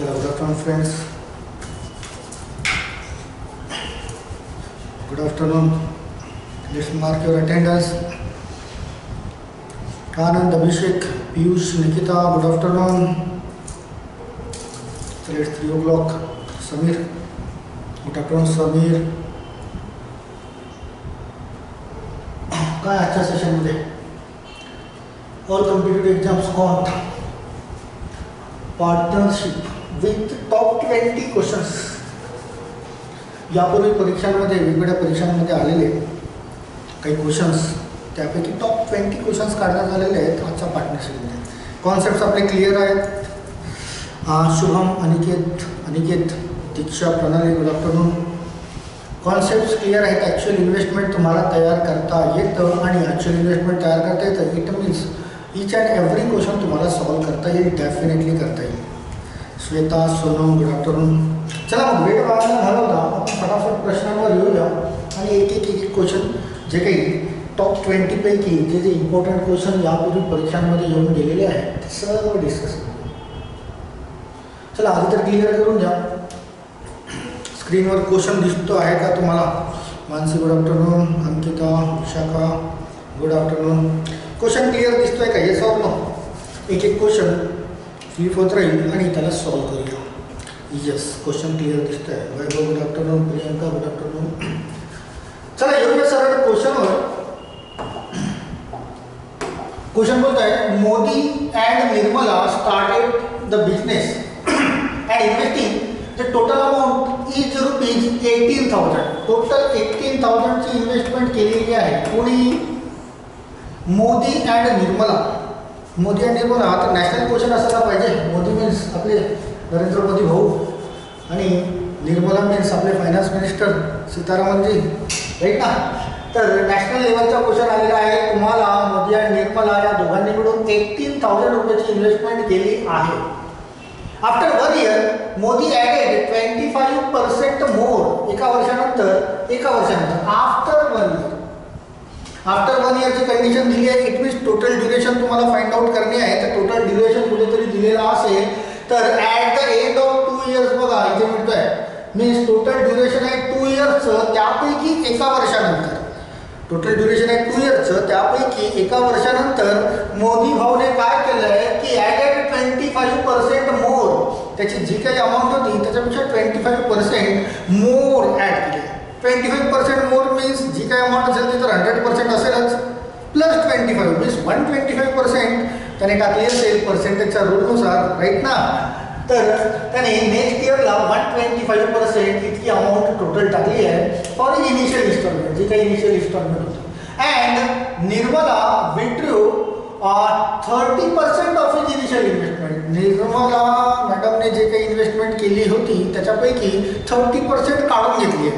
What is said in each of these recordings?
Good afternoon, friends. Good afternoon. Let's mark your attendance. Anand, Abhishek, Piyush, Nikita. Good afternoon. So it's 3 o'clock. Samir. Good afternoon, Samir. काय आजच्या सेशनमध्ये all competitive exams on partnership with top 20 questions. यापूर्वी परीक्षांमध्ये वेगवेगळ्या परीक्षांमध्ये आलेले काही questions, त्यापैकी टॉप 20 क्वेश्चन्स काढण्यात आलेले आहेत आजच्या पार्टनरशिपमध्ये. कॉन्सेप्ट्स आपले क्लिअर आहेत. शुभम, अनिकेत, दीक्षा, प्रणाली. Good afternoon. कॉन्सेप्ट्स क्लिअर आहेत. ॲक्च्युअल इन्व्हेस्टमेंट तुम्हाला तयार करता येतं आणि ॲक्च्युअल इन्व्हेस्टमेंट तयार करता येतं. It means each and every question तुम्हाला सॉल्व करता येईल, डेफिनेटली करता येईल. Shweta, Sonam, good afternoon. चला मग वेळ वाढायला घालवता आपण फटाफट प्रश्नांवर येऊया आणि एक क्वेश्चन जे काही टॉप 20 पैकी जे इम्पॉर्टंट क्वेश्चन यापूर्वी परीक्षांमध्ये येऊन गेलेले आहेत ते सर्व डिस्कस करू. चला आधी तर क्लिअर करून द्या. स्क्रीनवर क्वेश्चन दिसतो आहे का तुम्हाला? Mansi, good afternoon. Ankita, Vishakha, good afternoon. Question clear दिसतोय का? Yes or no? एक क्वेश्चन फ्लिप होत राहील आणि त्याला सॉल्व करूया. येस, क्वेश्चन क्लिअर दिसतोय. Vaibhav, good afternoon. Priyanka, good afternoon. चला येऊया सरळ क्वेश्चनवर. क्वेश्चन बोलत आहे Modi and Nirmala started the business and investing the total amount is rupees 18,000. Total 18,000 ची इन्व्हेस्टमेंट केलेली आहे. कोणी? मोदी अँड निर्मला. मोदी अँड निर्मला. आता नॅशनल क्वेश्चन असायला पाहिजे. मोदी मीन्स आपले नरेंद्र मोदी भाऊ आणि निर्मला मीन्स आपले फायनान्स मिनिस्टर सीतारामनजी, राईट ना? तर नॅशनल लेवलचा क्वेश्चन आलेला आहे. तुम्हाला मोदी आणि निर्मला या दोघांनी मिळून 18,000 रुपयाची इन्व्हेस्टमेंट केली आहे. आफ्टर 1 year मोदी ॲडेड 25% मोर. एका वर्षानंतर आफ्टर 1 yearची कंडिशन दिली आहे. इट मीन्स टोटल ड्युरेशन तुम्हाला फाइंड आउट करणे आहे. तर टोटल ड्युरेशन कुठेतरी दिलेला असेल तर at the end of 2 years बघा इथे मिळतोय. मीन्स टोटल ड्युरेशन आहे 2 yearsचं, त्यापैकी एका वर्षानंतर. टोटल ड्युरेशन आहे 2 yearsचं, त्यापैकी एका वर्षानंतर मोदी भाऊने काय केलं आहे की ॲडेड 25% मोर. त्याची जी काही अमाऊंट होती त्याच्यापेक्षा 25% मोर ॲड केली. 25% मोर मीन्स जी काही अमाऊंट असेल ती तर 100% असेलच, प्लस 25 मीन्स 125% त्याने टाकली असेल पर्सेंटेजच्या रूलनुसार, राईट ना? तर त्याने नेक्स्ट इयरला 125% इतकी अमाऊंट टोटल टाकली आहे फॉर इनिशियल इन्स्टॉलमेंट, जी काही इनिशियल इन्स्टॉलमेंट होती. And Nirmala withdrew 30% of is initial investment. Nirmala मॅडमने जे काही इन्व्हेस्टमेंट केली होती त्याच्यापैकी 30% काढून घेतली आहे.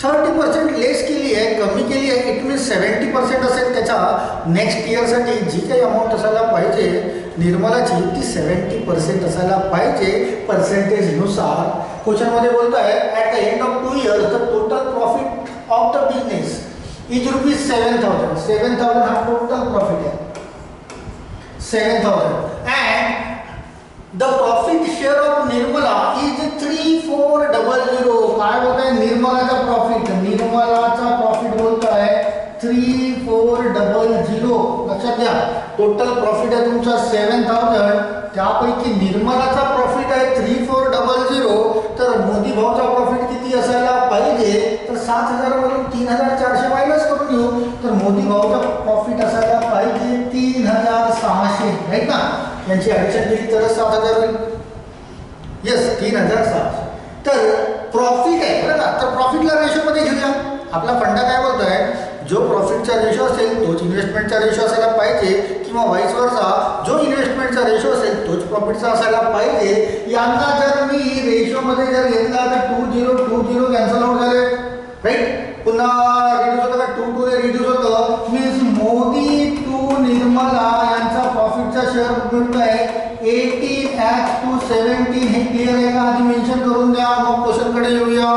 30% लेस केली आहे, कमी केली आहे. इट मीन्स 70% असेल त्याच्या नेक्स्ट इयरसाठी जी काही अमाऊंट असायला पाहिजे निर्मलाची ती 70% असायला पाहिजे पर्सेंटेजनुसार. क्वेश्चनमध्ये बोलतो आहे at the end of 2 years the total profit of the business is rupees 7,000. 7,000 हा टोटल प्रॉफिट आहे. 7,000 and the profit share of Nirmala is 3,400. काय बोलत आहे? निर्मलाचा प्रॉफिट बोलतो आहे 3,400. लक्षात घ्या, टोटल प्रॉफिट आहे तुमचा 7,000, त्यापैकी निर्मलाचा प्रॉफिट आहे 3,400. तर मोदी भाऊचा प्रॉफिट किती असायला पाहिजे? तर 7,000 मधून 3,400 मायनस करून घेऊ. तर मोदी भाऊचा प्रॉफिट असायला पाहिजे 3,600, राईट ना? यांची ॲडिशन केली तरच 7,000 होईल. येस, 3,600. तर प्रॉफिट आहे बरं का? तर प्रॉफिटला रेशोमध्ये घेऊया. आपला फंडा काय बोलतोय? जो प्रॉफिटचा रेशो असेल तोच इन्व्हेस्टमेंटचा रेशो असायला पाहिजे, किंवा वाईस वर्सा जो इन्व्हेस्टमेंटचा रेशो असेल तोच प्रॉफिटचा असायला पाहिजे. यांना जर मी रेशोमध्ये जर घेतला तर 2,0 कॅन्सल आउट झाले, राईट? पुन्हा रिड्यूस होतं का? 2 ने रिड्यूस होतं. मीन्स मोदी टू निर्मला यांचा प्रॉफिटचा शेअर मिळतो आहे 18:17. हे क्लिअर आहे का? आधी मेन्शन करून द्या, मग क्वेश्चनकडे येऊया.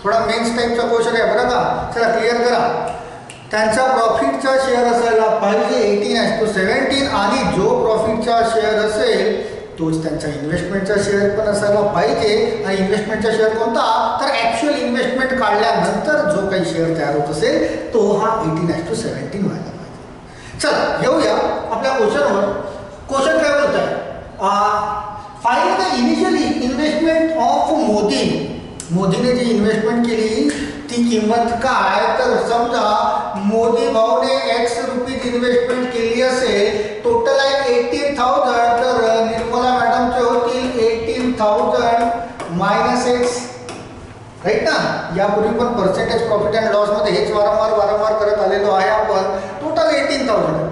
थोडा मेन्स टाईपचा क्वेश्चन आहे बरं का? चला क्लिअर करा. त्यांचा प्रॉफिटचा शेअर असायला पाहिजे 18:17 आणि जो प्रॉफिटचा शेअर असेल तोच त्यांचा इन्व्हेस्टमेंटचा शेअर पण असायला पाहिजे. आणि इन्व्हेस्टमेंटचा शेअर कोणता, तर ॲक्च्युअल इन्व्हेस्टमेंट काढल्यानंतर जो काही शेअर तयार होत असेल तो हा 18:17 व्हायला पाहिजे. चला येऊया आपल्या क्वेश्चनवर. क्वेश्चन काय बोलत आहे, find the initially investment of Modi. मोदीने जी इन्व्हेस्टमेंट केली ती किंमत काय, तर समजा मोदी भाऊने एक्स रुपीज इन्व्हेस्टमेंट केली असेल, टोटल आहे 18,000, तर निर्मला मॅडमचे होतील 18,000 मायनस एक्स, राईट ना. यापूर्वी पण पर्सेंटेज प्रॉफिट अँड लॉस मध्ये हेच वारंवार करत आलेलो आहे आपण. टोटल 18,000,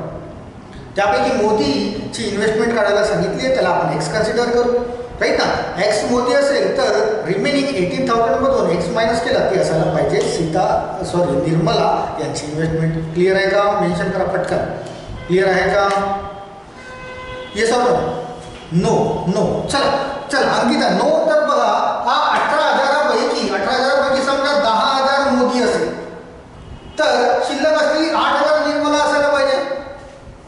त्यापैकी मोदीची इन्व्हेस्टमेंट काढायला सांगितली आहे, त्याला आपण एक्स कन्सिडर करू, राईट ना. एक्स मोदी असेल तर रिमेनिंग 18,000 मधून एक्स मायनस केला ती असायला पाहिजे निर्मला यांची इन्व्हेस्टमेंट. क्लिअर आहे का, मेन्शन करा पटकन. क्लिअर आहे का, येस ऑर नो. नो. चला अंकिता नो. तर बघा हा 18,000पैकी समजा 10,000 मोदी असेल तर शिल्लक असलेली 8,000 निर्मला असायला पाहिजे,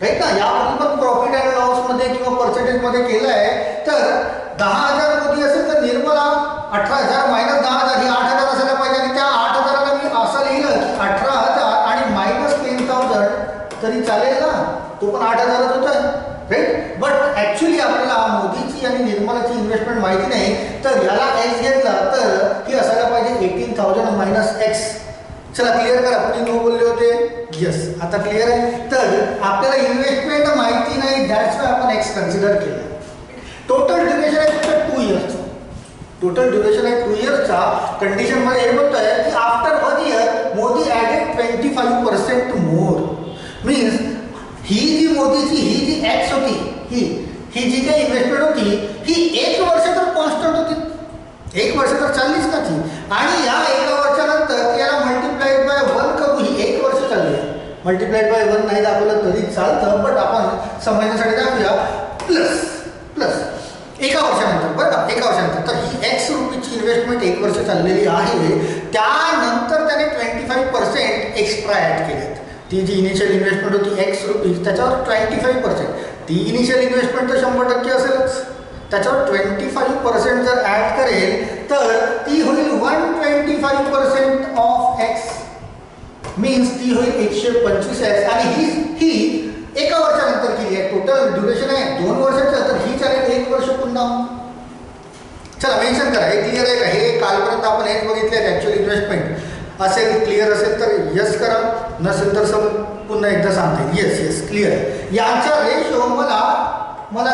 राईट ना. यापूर्वी पण प्रॉफिट अँड लॉस मध्ये किंवा पर्सेंटेज मध्ये केलं आहे. तर 10,000 मोदी असेल तर निर्मला 18,000 मायनस 10,000 ही 8,000 असायला पाहिजे. आणि त्या 8,000ला मी असं लिहिलं की 18,000 आणि मायनस 10,000 तरी चालेल ना, तो पण 8,000च होत आहे, राईट. बट ॲक्च्युली आपल्याला मोदीची आणि निर्मलाची इन्व्हेस्टमेंट माहिती नाही, तर याला एक्स घेतला तर ही असायला पाहिजे 18,000 मायनस एक्स. चला क्लिअर करा, कुणी नो बोलले होते, यस आता क्लिअर आहे. तर आपल्याला इन्व्हेस्टमेंट माहिती नाही, दॅट्स वाय आपण एक्स कन्सिडर केलं. टोटल ड्युरेशन आहे फक्त 2 इयर्स. टोटल ड्युरेशन आहे 2 इयर्सचा. कंडिशनमध्ये हे बोलत आहे की after 1 year Modi added 25% more. Means ही जी मोदीची ही जी एक्स होती, ही जी काही इन्व्हेस्टमेंट होती ही 1 वर्ष तर कॉन्स्टंट होती, 1 वर्ष तर चाललीच ना ती. आणि या 1 वर्षानंतर याला मल्टिप्लाइड बाय 1 करू, ही 1 वर्ष चालली आहे. मल्टिप्लाइड बाय 1 नाही दाखवलं तरी चालतं, बट आपण समजण्यासाठी दाखवूया प्लस 1 वर्षानंतर, बरं का, 1 वर्षानंतर. तर ही एक्स रुपीची इन्व्हेस्टमेंट 1 वर्ष चाललेली आहे. त्यानंतर त्याने 25% एक्स्ट्रा ॲड केलेत. ती जी इनिशियल इन्व्हेस्टमेंट होती एक्स रुपीज त्याच्यावर 25%, ती इनिशियल इन्व्हेस्टमेंट तर 100% असेलच, त्याच्यावर 25% जर ॲड करेल तर ती होईल 125% ऑफ एक्स. मीन्स ती होईल 125 एक्स. आणि ही 1 वर्षानंतर केली आहे. टोटल ड्युरेशन आहे 2 वर्षाचं, तर ही चालेल 1 वर्ष पुन्हा. चला मेन्शन करा, हे क्लिअर आहे का. हे कालपर्यंत आपण हेच बघितले ॲक्च्युअल इन्व्हेस्टमेंट. असेल क्लिअर असेल तर यस करा, नसेल तर पुन्हा एकदा सांगते येस क्लिअर. यांचा रेशो मला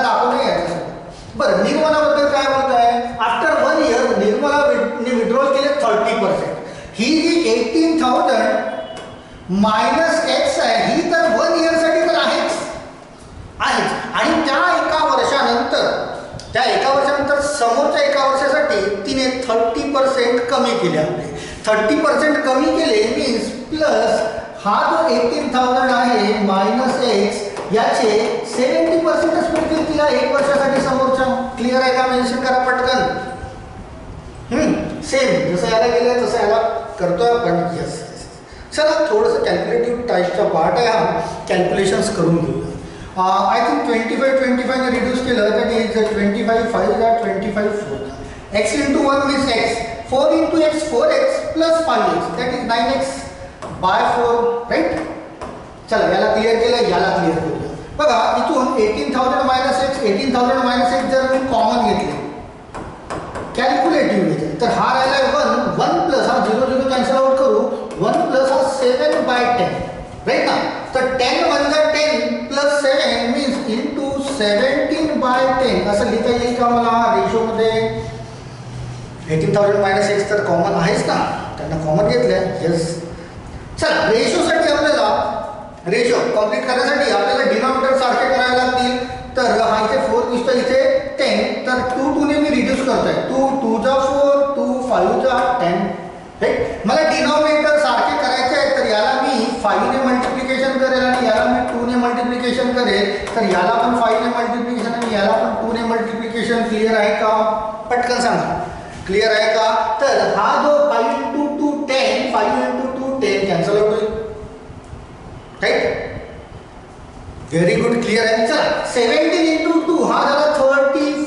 दाखवणे याच्यासाठी. बरं, निर्मलाबद्दल काय बोलत आहे, आफ्टर 1 इयर निर्मलाने विड्रॉल केले 30%. ही जी 18,000 मायनस एक्स आहे ही तर 1 इयरसाठी तर आहेच. आणि त्या एका वर्षानंतर समोरच्या 1 वर्षासाठी तिने 30% कमी केले. आपले 30% कमी केले मीन्स प्लस हा जो 18,000 आहे मायनस एक्स याचे 70%च मिळतील तिला 1 वर्षासाठी समोरच्या. क्लिअर आहे का, मेन्शन करा पटकन. सेम जसं याला केलं तसं याला करतोय आपण. यस. चला थोडंसं कॅल्क्युलेटिव्ह टाईपचा पार्ट आहे हा, कॅल्क्युलेशन्स करून घेऊया. आय थिंक 25 ने रिड्यूस केलं तर is 25 5 are 25 4. x into 1 means x. 4 into x 4x plus 5x that is 9x by 4, right. चला याला क्लिअर केलं, याला क्लिअर करूया. बघा इथून 18,000 मायनस एक्स जर मी कॉमन घेतले कॅल्क्युलेटिव्ह घेतले तर हा राहिला 1 प्लस हा 0 कॅन्सल आउट करू. 1 प्लस हा 7/10, राईट ना. तर 10 म्हणजे 10 प्लस 7 मीन्स इंटू 17/10 असं लिहिता येईल का मला रेशोमध्ये. 18,000 मायनस एक्स तर कॉमन आहेच ना, त्यांना कॉमन घेतलंय. येस. चला रेशोसाठी आपल्याला रेशो कॉम्प्लीट करण्यासाठी आपल्याला डिनॉमिनेटर सारखे करावे लागतील. तर हा इथे 4 दिसतो, इथे 10, तर 2 ने मी रिड्यूस करतोय. 2 2 जा 4, 2 5 जा 10, राईट. मला डिनॉमिनेटर सारखे करायचे आहे तर याला मी 5 ने मल्टिप्लिकेशन करेल आणि याला मी 2 ने मल्टिप्लिकेशन करेल. तर याला पण 5 ने मल्टिप्लिकेशन आणि याला पण 2 ने मल्टिप्लिकेशन. क्लिअर आहे का, पटकन सांगा. क्लिअर आहे का. तर हा जो 5 into 2 10, 5 into 2 10 कॅन्सल आउट होईल, राईट. व्हेरी गुड, क्लिअर आहे. चला 17 into 2 हा झाला 34.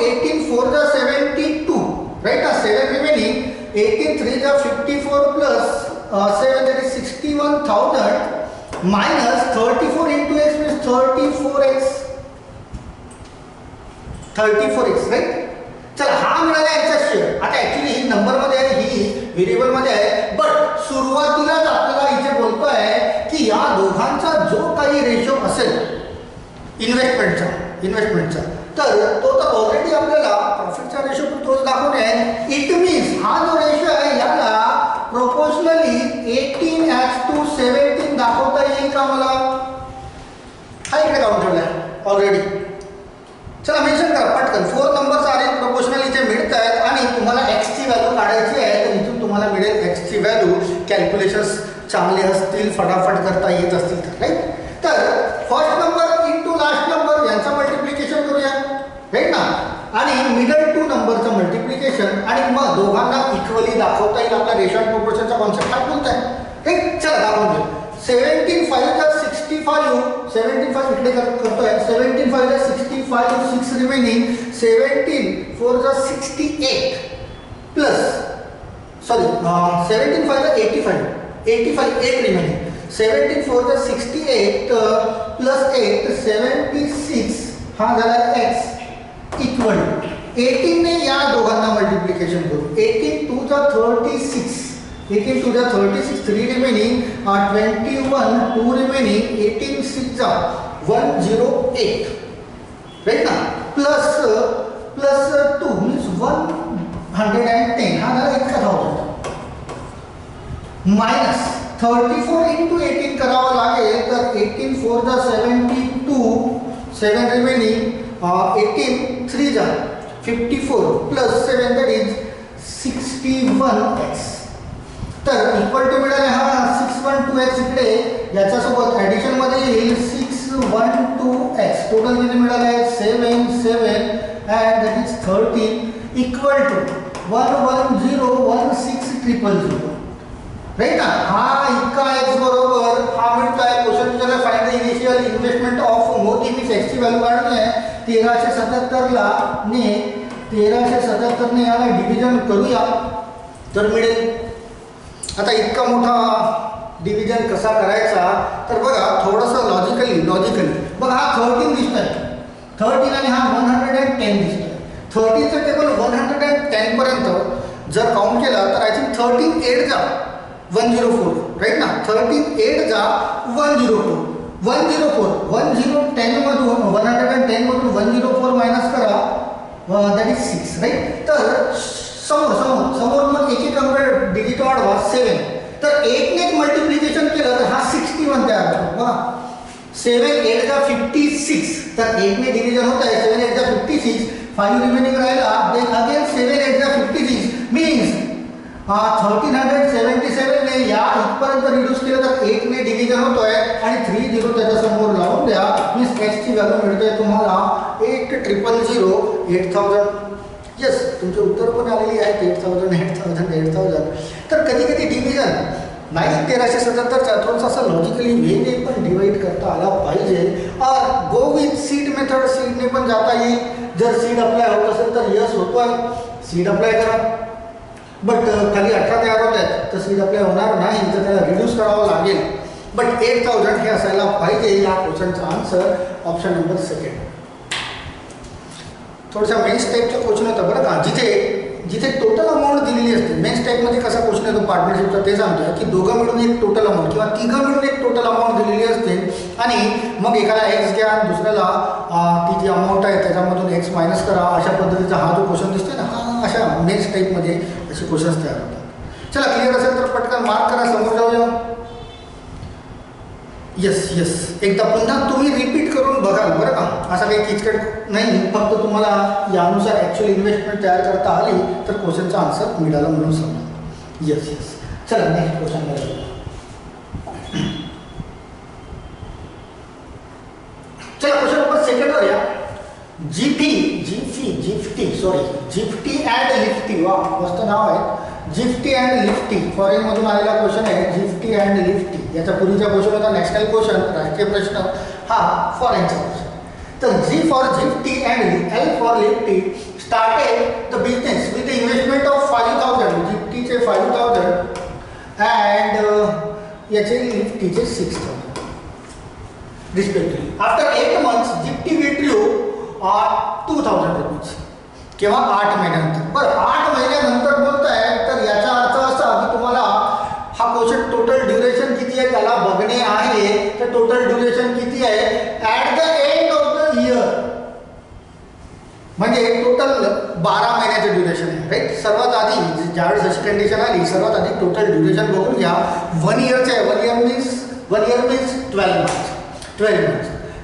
18 4 जा 72, right? 7 remaining, 18 3 जा 54 plus 7, that is 61,000 minus 34 into x means 34x, 34x, right? चला हा मिळाला याचा शेअर. आता ऍक्च्युली ही नंबर मध्ये आहे, ही व्हेरिएबल मध्ये आहे, बट सुरुवातीलाच आपल्याला इथे बोलतोय की या दोघांचा जो काही रेशो असेल इन्व्हेस्टमेंटचा तर तो तर ऑलरेडी आपल्याला प्रॉफिटचा रेशो पण तोच दाखवणे आहे. इट मीन्स हा जो रेशो आहे याला प्रोपोर्शनली 18:17 दाखवता येईल का मला? हा इकडे काउंट ठेवलाय ऑलरेडी. चला मेन्शन करा पटकन. 4 नंबर्स आले प्रोपोर्शनल इथे मिळत आहेत आणि तुम्हाला x ची व्हॅल्यू काढायची आहे, तर इथून तुम्हाला मिळेल x ची व्हॅल्यू. कॅल्क्युलेशन्स चांगले असतील, फटाफट करता येत असतील तर, राईट? तर first number into last number यांचं मल्टिप्लिकेशन करूया, राईट ना? आणि मिडल टू नंबरचं मल्टिप्लिकेशन आणि मग दोघांना इक्वली दाखवता येईल. आपला रेशो अँड प्रोपोर्शनचा कॉन्सेप्ट हा बोलताय, राईट? चला दाखवून घेऊ. 17 5 जा 65, 17 5 इकडे करतोय. 17 5 जा 65, 6 रिमेनिंग, 17 4 जा 68 प्लस 17 5 जा 85, 8 रिमेनिंग. 17 4 जा 68 प्लस 8 76, हा झाला x इक्वल 18 ने या दोघांना मल्टिप्लिकेशन करू. 18 2 जा 36, 18 2 जा 36, 3 रिमेनिंग, 21 2 रिमेनिंग, 18 6 जा 108, राईट ना? प्लस 2 मीन्स 110, हा झाला 1000 मायनस 34 इंटू 18 करावं लागेल, तर 18 4 जा 72, 7 रिमेनिंग, 18 3 जा 54 प्लस 7 दॅट इज 61x. तर इक्वल टू मिळाले हा 612x. इकडे याच्यासोबत ऍडिशन मध्ये येईल 612x. टोटल किती मिळाले? 7 7 and that is 13 equal to 1101600, right ना? हा इतका x बरोबर हा मिळतोय. क्वेश्चन विचारला find the initial investment of Modi means x ची व्हॅल्यू काढली आहे. 1377 ला ने 1377 ने याला डिव्हिजन करूया तर मिळेल. आता इतका मोठा डिव्हिजन कसा करायचा तर बघा थोडंसं लॉजिकली बघा. हा 13 दिसतोय, 13 आणि हा 110 दिसतोय. 13 चं टेबल 110 पर्यंत जर काउंट केला तर आय थिंक 13 8 जा 104, राईट ना? 13 8 जा 104, 110 मधून 110 मधून 104 मायनस करा, दॅट इज 6, राईट? तर समोर मग एक नंबर डिजिट वाढवा 7, तर 8 ने मल्टिप्लिकेशन केलं तर हा 61 तयार होतो. बघा 7 8 जा 56, तर 8 ने डिव्हिजन होत आहे. 7 8 जा 56, 5 रिमेनिंग राहिला, देन अगेन 7 8 जा 56 मीन्स 1377 ने या इथपर्यंत रिड्यूस केलं तर 8 ने डिव्हिजन होतोय आणि 30 त्याच्या समोर लावून द्या मीन्स x ची व्हॅल्यू मिळते तुम्हाला 8000 8000. येस, तुमचे उत्तर पण आलेली आहेत 8000. तर कधी कधी डिव्हिजन नाही 1377चा थोडंसं असं लॉजिकली वेने पण डिवाइड करता आला पाहिजे. और गो विथ सीड मेथड, सीडने पण जाता येईल. जर सीड अप्लाय होत असेल तर यस होतोय, सीड अप्लाय करा. बट खाली 18 तयार होत आहेत तर सीड अप्लाय होणार नाही, तर त्याला रिड्यूस करावं लागेल. बट 8000 हे असायला पाहिजे. या क्वेश्चनचा आन्सर ऑप्शन नंबर 2. थोडासा मेन्स टाईपचा क्वेश्चन होता बरं का, जिथे टोटल अमाऊंट दिलेली असते. मेन्स टाईपमध्ये कसा क्वेश्चन येतो पार्टनरशिपचा ते सांगतोय की दोघं मिळून एक टोटल अमाऊंट किंवा तिघं मिळून एक टोटल अमाऊंट दिलेली असते आणि मग एकाला एक्स घ्या, दुसऱ्याला ती जी अमाऊंट आहे त्याच्यामधून एक्स मायनस करा. अशा पद्धतीचा हा जो क्वेश्चन दिसतोय ना, हा अशा मेन्स टाईपमध्ये असे क्वेश्चन्स तयार होतात. चला क्लिअर असेल तर पटकन मार्क करा, समोर जाऊया. येस, एकदा पुन्हा तुम्ही रिपीट करून बघाल बरं का. असं काही किचकट नाही, फक्त तुम्हाला यानुसार ॲक्च्युअल इन्व्हेस्टमेंट तयार करता आली तर क्वेश्चनचा आन्सर मिळाला म्हणून समजा. येस. चला नेक्स्ट क्वेश्चन बघूया. चला क्वेश्चन नंबर 2 या. जिफ्टी अँड लिफ्टी. वा, मस्त नाव आहे. जिफ्टी अँड लिफ्टी फॉरेन मधून आलेला क्वेश्चन आहे. जिफ्टी अँड लिफ्टी याचा पूर्वीचा क्वेश्चन होता नॅशनल क्वेश्चन, राष्ट्रीय प्रश्न. हा फॉरेनचा क्वेश्चन. तर G for GIFT and L for LIFT started the business with the investment of 5,000. GIFT चे 5,000 and याचे LIFT चे 6,000 respectively. After 8 months GIFT withdrew 2,000 rupees. केव्हा 8 महिन्यानंतर. बरं 8 महिन्यानंतर बोलताय तर याचा अर्थ असा की तुम्हाला हा क्वेश्चन टोटल ड्युरेशन किती आहे त्याला बघणे आहे. तर टोटल ड्युरेशन किती आहे at the end of the year, म्हणजे टोटल 12 महिन्याचे ड्युरेशन आहे राईट. सर्वात आधी ज्यावेळेस अशी कंडिशन आली सर्वात आधी टोटल ड्युरेशन बघून घ्या. 1 इयरचे आहे. 1 इयर मीन्स 12 months.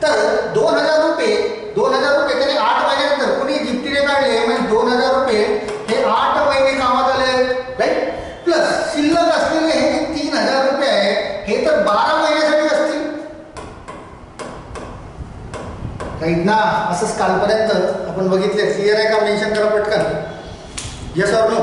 तर 2,000 रुपये त्याने 8 महिन्यानंतर कोणी जिप्तीने काढले म्हणजे 2,000 रुपये हे 8 महिने कामात आले राईट. प्लस शिल्लक असलेले हे 3,000 रुपये आहे हे तर 12 महिन्यासाठी असतील राईट ना. असंच कालपर्यंत आपण बघितले. क्लिअर आहे का? मेन्शन करा पटकन. Yes or no?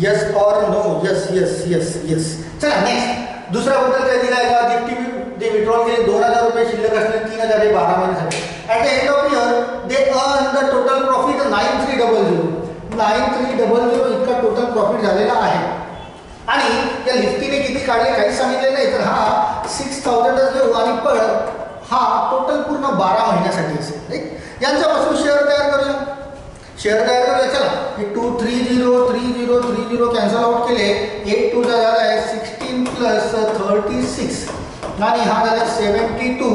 Yes or no? Yes yes yes yes. चला नेक्स्ट दुसरा बद्दल काय दिला आहे का? जिप्टी ते विड्रॉल केले 2,000 रुपये शिल्लक असले 3,000 हे 12 महिन्यासाठी. At the end of year they earn the total profit 9300 इतका टोटल प्रॉफिट झालेला आहे. आणि या लिफ्टीने किती काढले काहीच सांगितले नाही. तर हा 6,000 घेऊ आणि पण हा टोटल पूर्ण 12 महिन्यासाठी असेल राईट. यांच्यापासून शेअर तयार करूया. चला हे 2 30 कॅन्सल आउट केले. 8 2 झाला आहे 16 प्लस 36 आणि हा झाला 72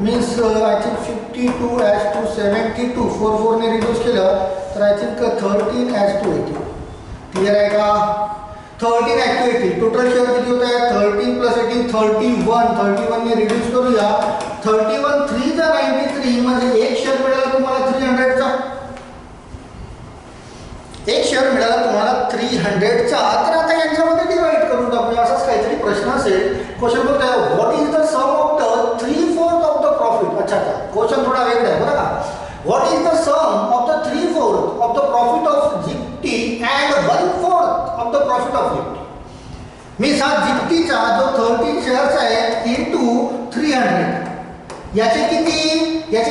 means I think 52 as to 72. 4 ने रिड्यूस केलं तर I think 13 as to 80. Clear आहे का? 13 ॲज टू 80 टोटल शेअर किती होत आहे? 13 प्लस 18 31 ने रिड्यूस करूया. 31 3 चा 93 म्हणजे एक शेअर मिळाला तुम्हाला 300चा. एक शेअर मिळाला तुम्हाला 300चा. तर आता यांच्यामध्ये डिवाइड करून टाकूया. असाच काहीतरी प्रश्न असेल. क्वेश्चन बोलतो आहे what is the sum of the 3/4 of the profit. अच्छा क्वेश्चन थोडा वेगळा आहे बरं का. What is the sum of the 3/4 of the profit of Zipty and 1/4 of the profit of Lifty. Means हा जिप्टीचा जो 13 शेअर्स आहे इंटू 300 याचे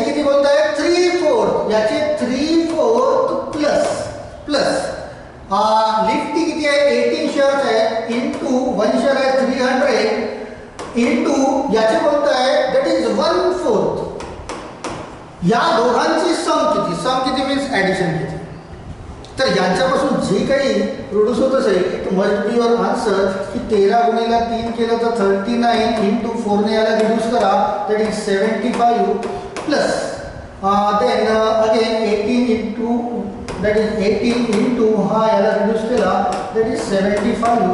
किती बोलताय 3/4 याचे 3/4 प्लस लिफ्टी किती आहे 18 शेअर्स आहे इंटू 1 शेअर आहे 300 इंटू याचे बोलतो आहे दॅट इज 1/4. या दोघांची सम किती मीन्स ॲडिशन किती. तर यांच्यापासून जे काही प्रोड्यूस होत असेल it must be your answer की 13 गुणिले 3 केलं तर 39 इंटू 4 ने याला रिड्यूस करा that is 75 plus then again 18 into that is 18 into हा याला रिड्यूस केला that is 75.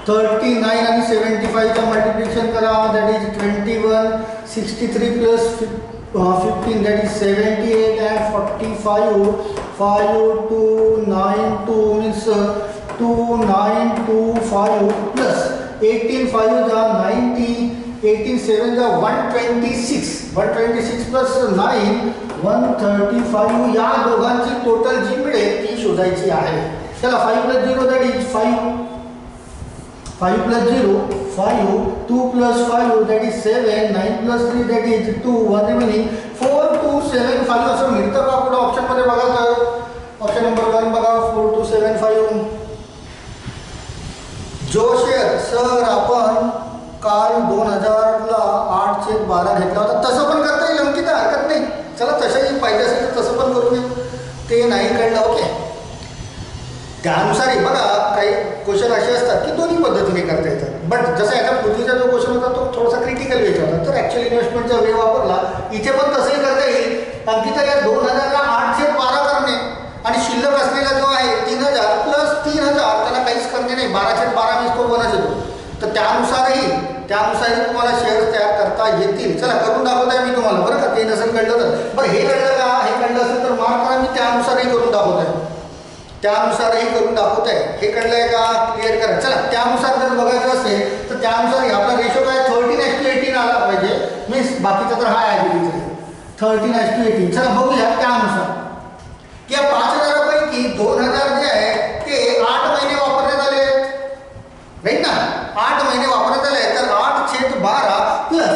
39 आणि 75 चा मल्टिप्लिकेशन करा that is 21. 63 plus 15 that is 78 and 45. 5292 means 2925 plus 18 5 जा 90. 18 7 जा 126. 126 plus 9 135. या दोघांची टोटल जी मिळेल ती शोधायची आहे. चला 5 plus 0 that is 5. 5 plus 0 5. 2 plus 5 that is 7. 9 plus 3 that is 2. 1 remaining 4 2 7 5 असं मिळतं का? पुढे ऑप्शन मध्ये बघा तर ऑप्शन नंबर 1 बघा 4 2 7 5. जो शेअर सर आपण काल 2000ला 8/12 घेतला होता तसं पण करता येईल अंकित हरकत नाही. चला तसंही पाहिजे असेल तर तसं पण करूया. ते नाही कळलं ओके. त्यानुसार बघा काही क्वेश्चन असे असतात की दोन्ही पद्धतीने करता येतात. बट जसं याचा पूर्वीचा जो क्वेश्चन होता तो थोडासा क्रिटिकल वेचा होता तर ॲक्च्युअली इन्व्हेस्टमेंटचा वे वापरला. इथे पण तसंही करता येईल. अंकिता या 2000ला 8/12 करणे आणि शिल्लक असलेला जो आहे 3000 प्लस 3000 त्याला काहीच करणे नाही. 12/12 मीन्स तो 1च येतो. तर त्यानुसारही तुम्हाला शेअर्स तयार करता येतील. चला करून दाखवत आहे मी तुम्हाला बरं का. ते नसेल कळलं तर बरं हे कळलं का? हे कळलं असेल तर मार्क करा. मी त्यानुसारही करून दाखवत आहे. हे कळलं आहे का? क्लिअर करा. चला त्यानुसार जर बघायचं असेल तर त्यानुसार आपला रेशो काय 13:18 आला पाहिजे. मीन्स बाकीचा तर हा ॲबिलिटी आहे 13:18. चला बघूया त्यानुसार की या 5,000पैकी 2,000 जे आहे ते 8 महिने वापरण्यात आले राईट ना. 8 महिने वापरण्यात आले तर 8/12 प्लस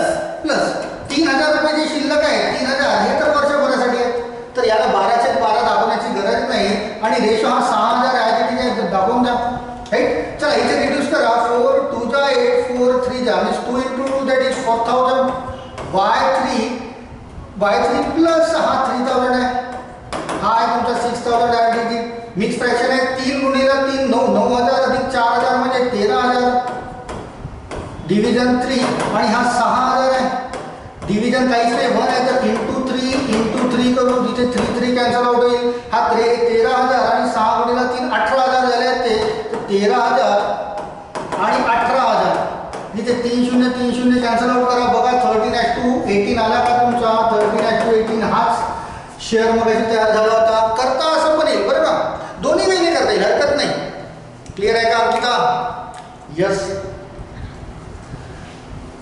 3,000 रुपये जे शिल्लक आहे 3,000 हे तर 6000 ॲज इट इज दाखवून द्या. राईट. चला इथे रिड्यूस करा. 4 2 जा 8 4 3 जा means 2 into 2 that is 4000 by 3 plus हा 3000 आहे. हा आहे तुमचा 6000 as it is. Mix fraction आहे. 3 गुणिले 3 9 9000 अधिक 4000 म्हणजे 13000. डिव्हिजन 3 आणि हा 6000 आहे. डिव्हिजन काहीच नाही 1 आहे तर इंटू 3 करू. तिथे 3 3 कॅन्सल आउट होईल. हा 13000 आणि 6 गुणिले 3 18000 झाले आहेत ते 13000 आणि 18000. इथे 3 0 कॅन्सल आउट करा. बघा 13:18 आला का तुमचा. 13:18 हाच शेअर मगाशी तयार झाला होता. करता असं पण येईल बरं का. दोन्ही वेळी करता येईल हरकत नाही. क्लिअर आहे का अंकिता. यस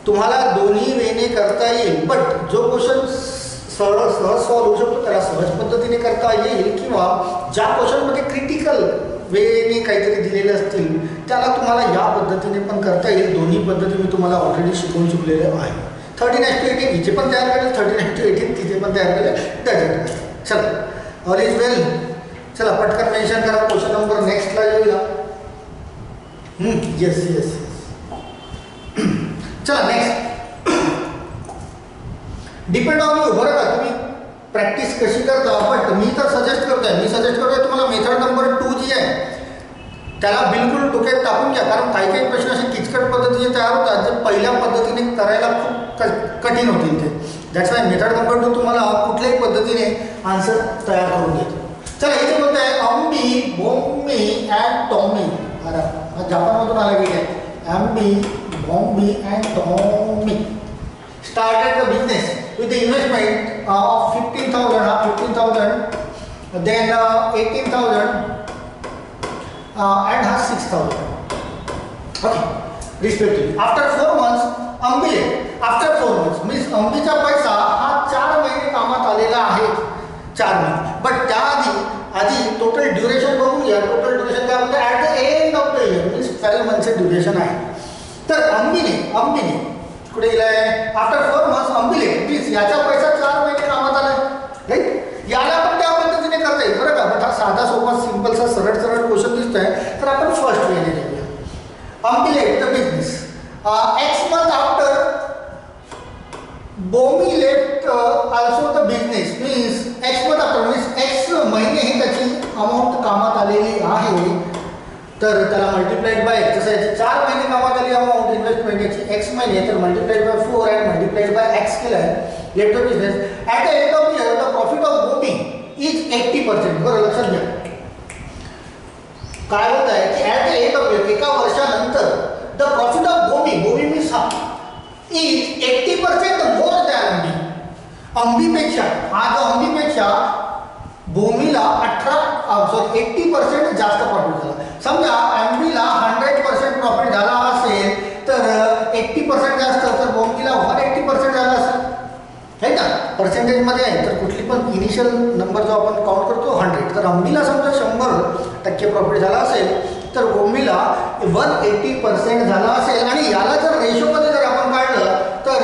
तुम्हाला दोन्ही वेने करता येईल. बट जो क्वेश्चन सहज सॉल्व्ह होऊ शकतो त्याला सहज पद्धतीने करता येईल किंवा ज्या क्वेश्चनमध्ये क्रिटिकल वेने काहीतरी दिलेले असतील त्याला तुम्हाला या पद्धतीने पण करता येईल. दोन्ही पद्धती मी तुम्हाला ऑलरेडी शिकवून चुकलेले आहे. 13:18 इथे पण तयार केले 13:18 तिथे पण तयार केले त्याच्यात. चला ऑल इज वेल. चला पटकन मेन्शन करा क्वेश्चन नंबर नेक्स्टला येऊया. येस येस चला नेक्स्ट. डिपेंड ऑन यू बरं का तुम्ही प्रॅक्टिस कशी करता. बट मी तर सजेस्ट करतोय तुम्हाला मेथड नंबर 2 जी आहे त्याला बिलकुल डोक्यात टाकून घ्या. कारण काही काही प्रश्न असे किचकट पद्धतीने तयार होतात जे पहिल्या पद्धतीने करायला खूप कठीण होतील ते. दॅट्स वाय मेथड नंबर 2 तुम्हाला कुठल्याही पद्धतीने आन्सर तयार करून देतो. चला इथे बोलत आहे अम्बी बॉम्बी अँड टॉमी. अरे जापानमधून आला की काय. Ambi Bombi and Tommy started the business with the investment of 15,000, then 18,000 and has 6,000. Okay, respectively. After 4 months, after 4 months means अंबीचा पैसा हा 4 महिने कामात आलेला आहे. 4 महिने. बट त्याआधी टोटल ड्युरेशन बघून घ्या. टोटल ड्युरेशन काय म्हणते at the end of the year means 12 मंथचे ड्युरेशन आहे. तर अंबीने कुठे गेलाय. आफ्टर 4 मंथ्स अंबिले मीन्स याचा पैसा 4 महिने कामात आलाय. राईट. याला पण त्या पद्धतीने करता येईल बरं का. बट हा साधा सोपा सिंपलसा सरळ क्वेश्चन दिसतोय तर आपण फर्स्ट वेने घेऊया. Ambi left the business X month after Bombi left also the business means X month after means X महिने ही त्याची अमाऊंट कामात आलेली आहे. तर त्याला मल्टिप्लाइड बाय जसं याची 4 महिने कामात आली अमाऊंट इन्व्हेस्टमेंट याची एक्स महिने तर multiplied by 4 and multiplied by x केलं आहे. Let the business at the end of year the profit of बोमी is 80%. बरं लक्षात घ्या काय होत आहे की at the end of year एका वर्षानंतर द प्रॉफिट ऑफ बोमी मीन्स हा इज 80% मोर दॅन अंबी. अंबीपेक्षा बोमीला 80% जास्त प्रॉफिट झाला. समजा अंबीला 100% प्रॉफिट झाला असेल तर 80% जास्त तर बोमीला 180% झाला असेल. आहे का पर्सेंटेजमध्ये आहे तर कुठली पण इनिशियल नंबर जो आपण काउंट करतो 100 तर अंबीला समजा 100% प्रॉफिट झाला असेल तर बोमीला 180% झाला असेल. आणि याला जर रेशोमध्ये जर आपण काढलं तर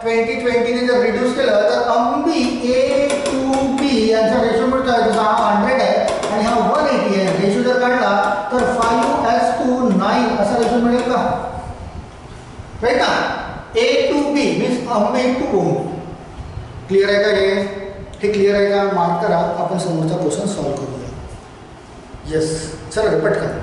2020ने जर रिड्यूस केलं तर अंबी A to B यांचा रेशो मिळतो आहे. जसा हा 100 आहे आणि हा 180 आहे. रेशो जर काढला तर 5:9 असा रेशो मिळेल का. राईट ना. A to B मीन्स अंबी टू बोमी. क्लिअर आहे का. हे क्लिअर आहे का. मार्क करा. आपण समोरचा क्वेश्चन सॉल्व्ह करूया. येस चला पटकन.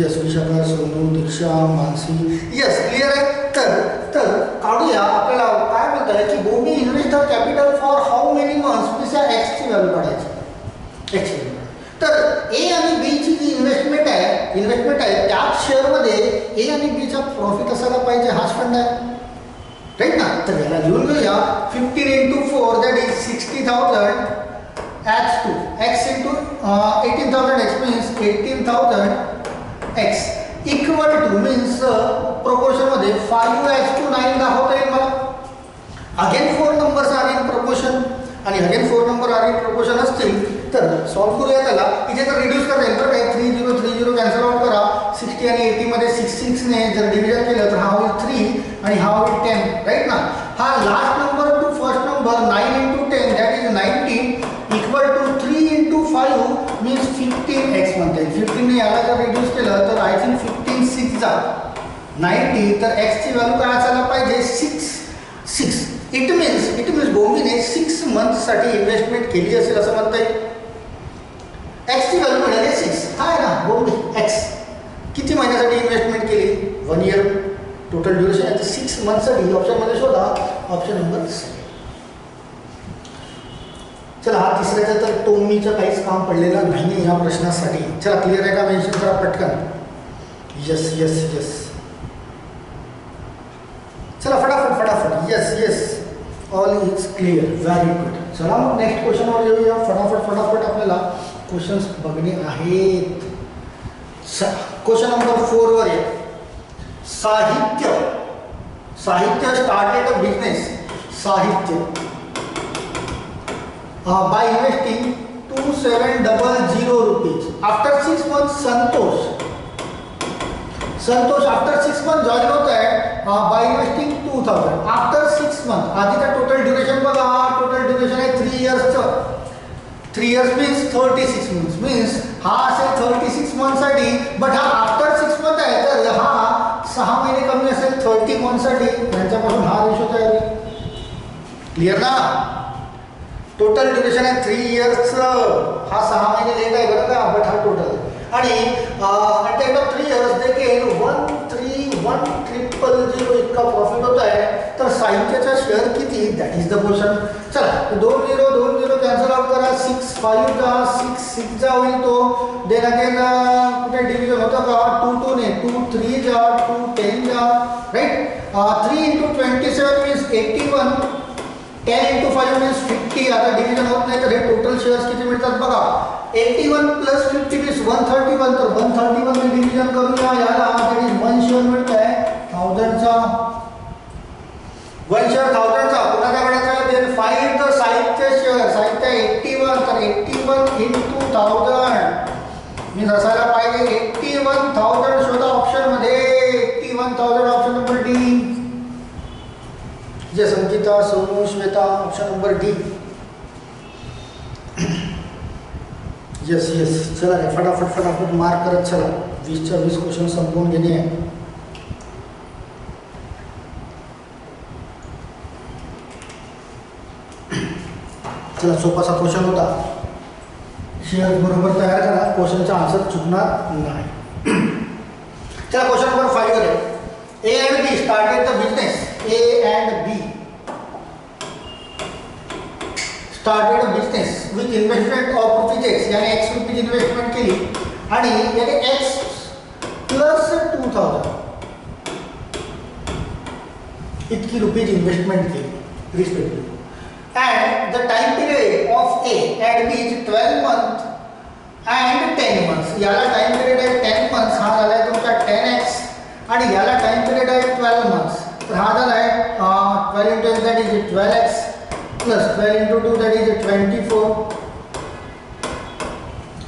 Yes Vishakha Sonu Diksha Mansi. Yes clear आहे. तर काढूया. आपल्याला काय म्हणत आहे की Bombi invest the capital for how many months means या एक्सची व्हॅल्यू काढायची. एक्सची व्हॅल्यू तर ए आणि बीची जी इन्व्हेस्टमेंट आहे त्याच शेअरमध्ये ए आणि बीचा प्रॉफिट असायला पाहिजे. हाच फंड आहे. राईट ना. तर याला लिहून घेऊया 15 into 4 that is 60,000 as to X into 18,000 X means 18,000 X equal to means प्रोपोर्शनमध्ये 5:9 दाखवता येईल मला. Again 4 numbers are in proportion आणि again 4 number are in proportion असतील तर सॉल्व्ह करूया त्याला. इथे तर रिड्यूस करता येईल तर काय 30 कॅन्सल आउट करा. 60 आणि 80 मध्ये 6 ने जर डिव्हिजन केलं तर हा होईल 3 आणि हा होईल 10. राईट ना. हा last number to first number 9 into 10 that is 19 equal to 3 into 5 means 15x 15ने याला जर रिड्यूस केलं तर आय थिंक 15 6 जा 90, तर एक्सची व्हॅल्यू काय असायला पाहिजे 6. इट मीन्स बोमीने 6 मंथसाठी इन्व्हेस्टमेंट केली असेल असं म्हणता येईल. एक्सची व्हॅल्यू मिळाली 6, काय ना बोमी एक्स किती महिन्यासाठी इन्व्हेस्टमेंट केली 1 इयर टोटल ड्युरेशन आहे 6 मंथसाठी. ऑप्शनमध्ये शोधा ऑप्शन नंबर C. चला हा तिसऱ्याचा तर टोमीचं काहीच काम पडलेलं नाही आहे या प्रश्नासाठी. चला क्लिअर आहे का मेन्शन करा पटकन. यस यस यस चला फटाफट yes all is clear very good. चला मग नेक्स्ट क्वेश्चनवर येऊया. फटाफट आपल्याला क्वेश्चन्स बघणे आहेत. क्वेश्चन नंबर 4 वर आहे. साहित्य स्टार्टेड अ बिझनेस. साहित्य by investing 2700 rupees. After 6 months, Santosh after 6 months join होता है by investing 2000. After 6 months, आधीचा टोटल ड्युरेशन बघा. टोटल ड्युरेशन आहे 3 इयर्सचं. 3 years means 36 months. मीन्स हा असेल 36 मंथसाठी, बट हा आफ्टर 6 मंथ आहे तर हा 6 महिने कमी असेल 30 मंथसाठी. यांच्यापासून हा रेशो तयार होईल. क्लिअर ना. टोटल ड्युरेशन आहे 3 इयर्सचं. हा 6 महिने लेट आहे बरं का, बट हा टोटल. आणि at the end of 3 years they gain 1,3,1,000 इतका प्रॉफिट होत आहे. तर साहित्याचा शेअर किती, दॅट इज द क्वेश्चन. चला 2 0 कॅन्सल आउट करा. 6 5 जा 6 जा होईल तो. देन अगेन कुठे डिव्हिजन होतं का 2 2 ने 2 3 जा 2 10 जा राईट. 3 × 27 मीन्स 81. 10 × 5 मीन्स 50. आता डिव्हिजन होत नाही तर हे टोटल शेअर्स किती मिळतात बघा. 81 + 50 मीन्स 131. तर 131 ने डिव्हिजन करूया याला. दॅट इज 1 शेअर मिळत आहे 1000चा. 1 शेअर 1000चा. पुन्हा काय म्हणायचं, देन फाइंड द साहित्य शेअर. साहित्य 81, तर 81 × 1000 मीन्स असायला पाहिजे 81,000. शोधा ऑप्शनमध्ये 81,000. Option number D. Jay Sangeeta, Sonu, Shweta, option number D. Yes चला रे फटाफट मार्क करत चला. 20च्या 20 क्वेश्चन संपवून घेणे आहे. चला सोपासा क्वेश्चन होता. शेअर बरोबर तयार करा. क्वेश्चनचा आन्सर चुकणार नाही. चला क्वेश्चन नंबर 5 वर आहे. A and B started the business. A and B started a business with investment of rupees X. याने X रुपीज इन्व्हेस्टमेंट केली आणि याने X प्लस 2000 इतकी रुपीज इन्व्हेस्टमेंट केली respectively. And the time period of A and B is 12 months and 10 months. याला time period आहे 10 months. हा झाला आहे तुमचा 10x. आणि याला टाइम पिरियड आहे 12 मंथ्स. तर हा झाला आहे 12 × x that is 12x plus 12 × 2 that is 24.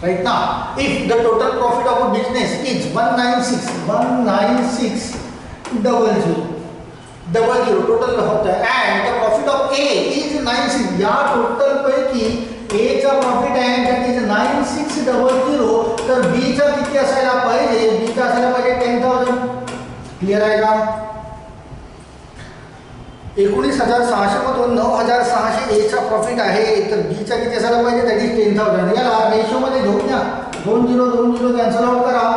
Right ना. If the total profit of a business is 196 00 total होतं आहे. And the profit of A is 96. या टोटल पैकी ए चा प्रॉफिट आहे दॅट इज 9600. तर बी चा किती असायला पाहिजे, बी चा असायला पाहिजे 10,000. क्लिअर आहे का. 19,600 मधून 9,600 ए चा प्रॉफिट आहे. तर बी चा किती असायला पाहिजे, दॅट इज 10,000. याला रेशो मध्ये घेऊन या. 2 0 कॅन्सल आउट करा.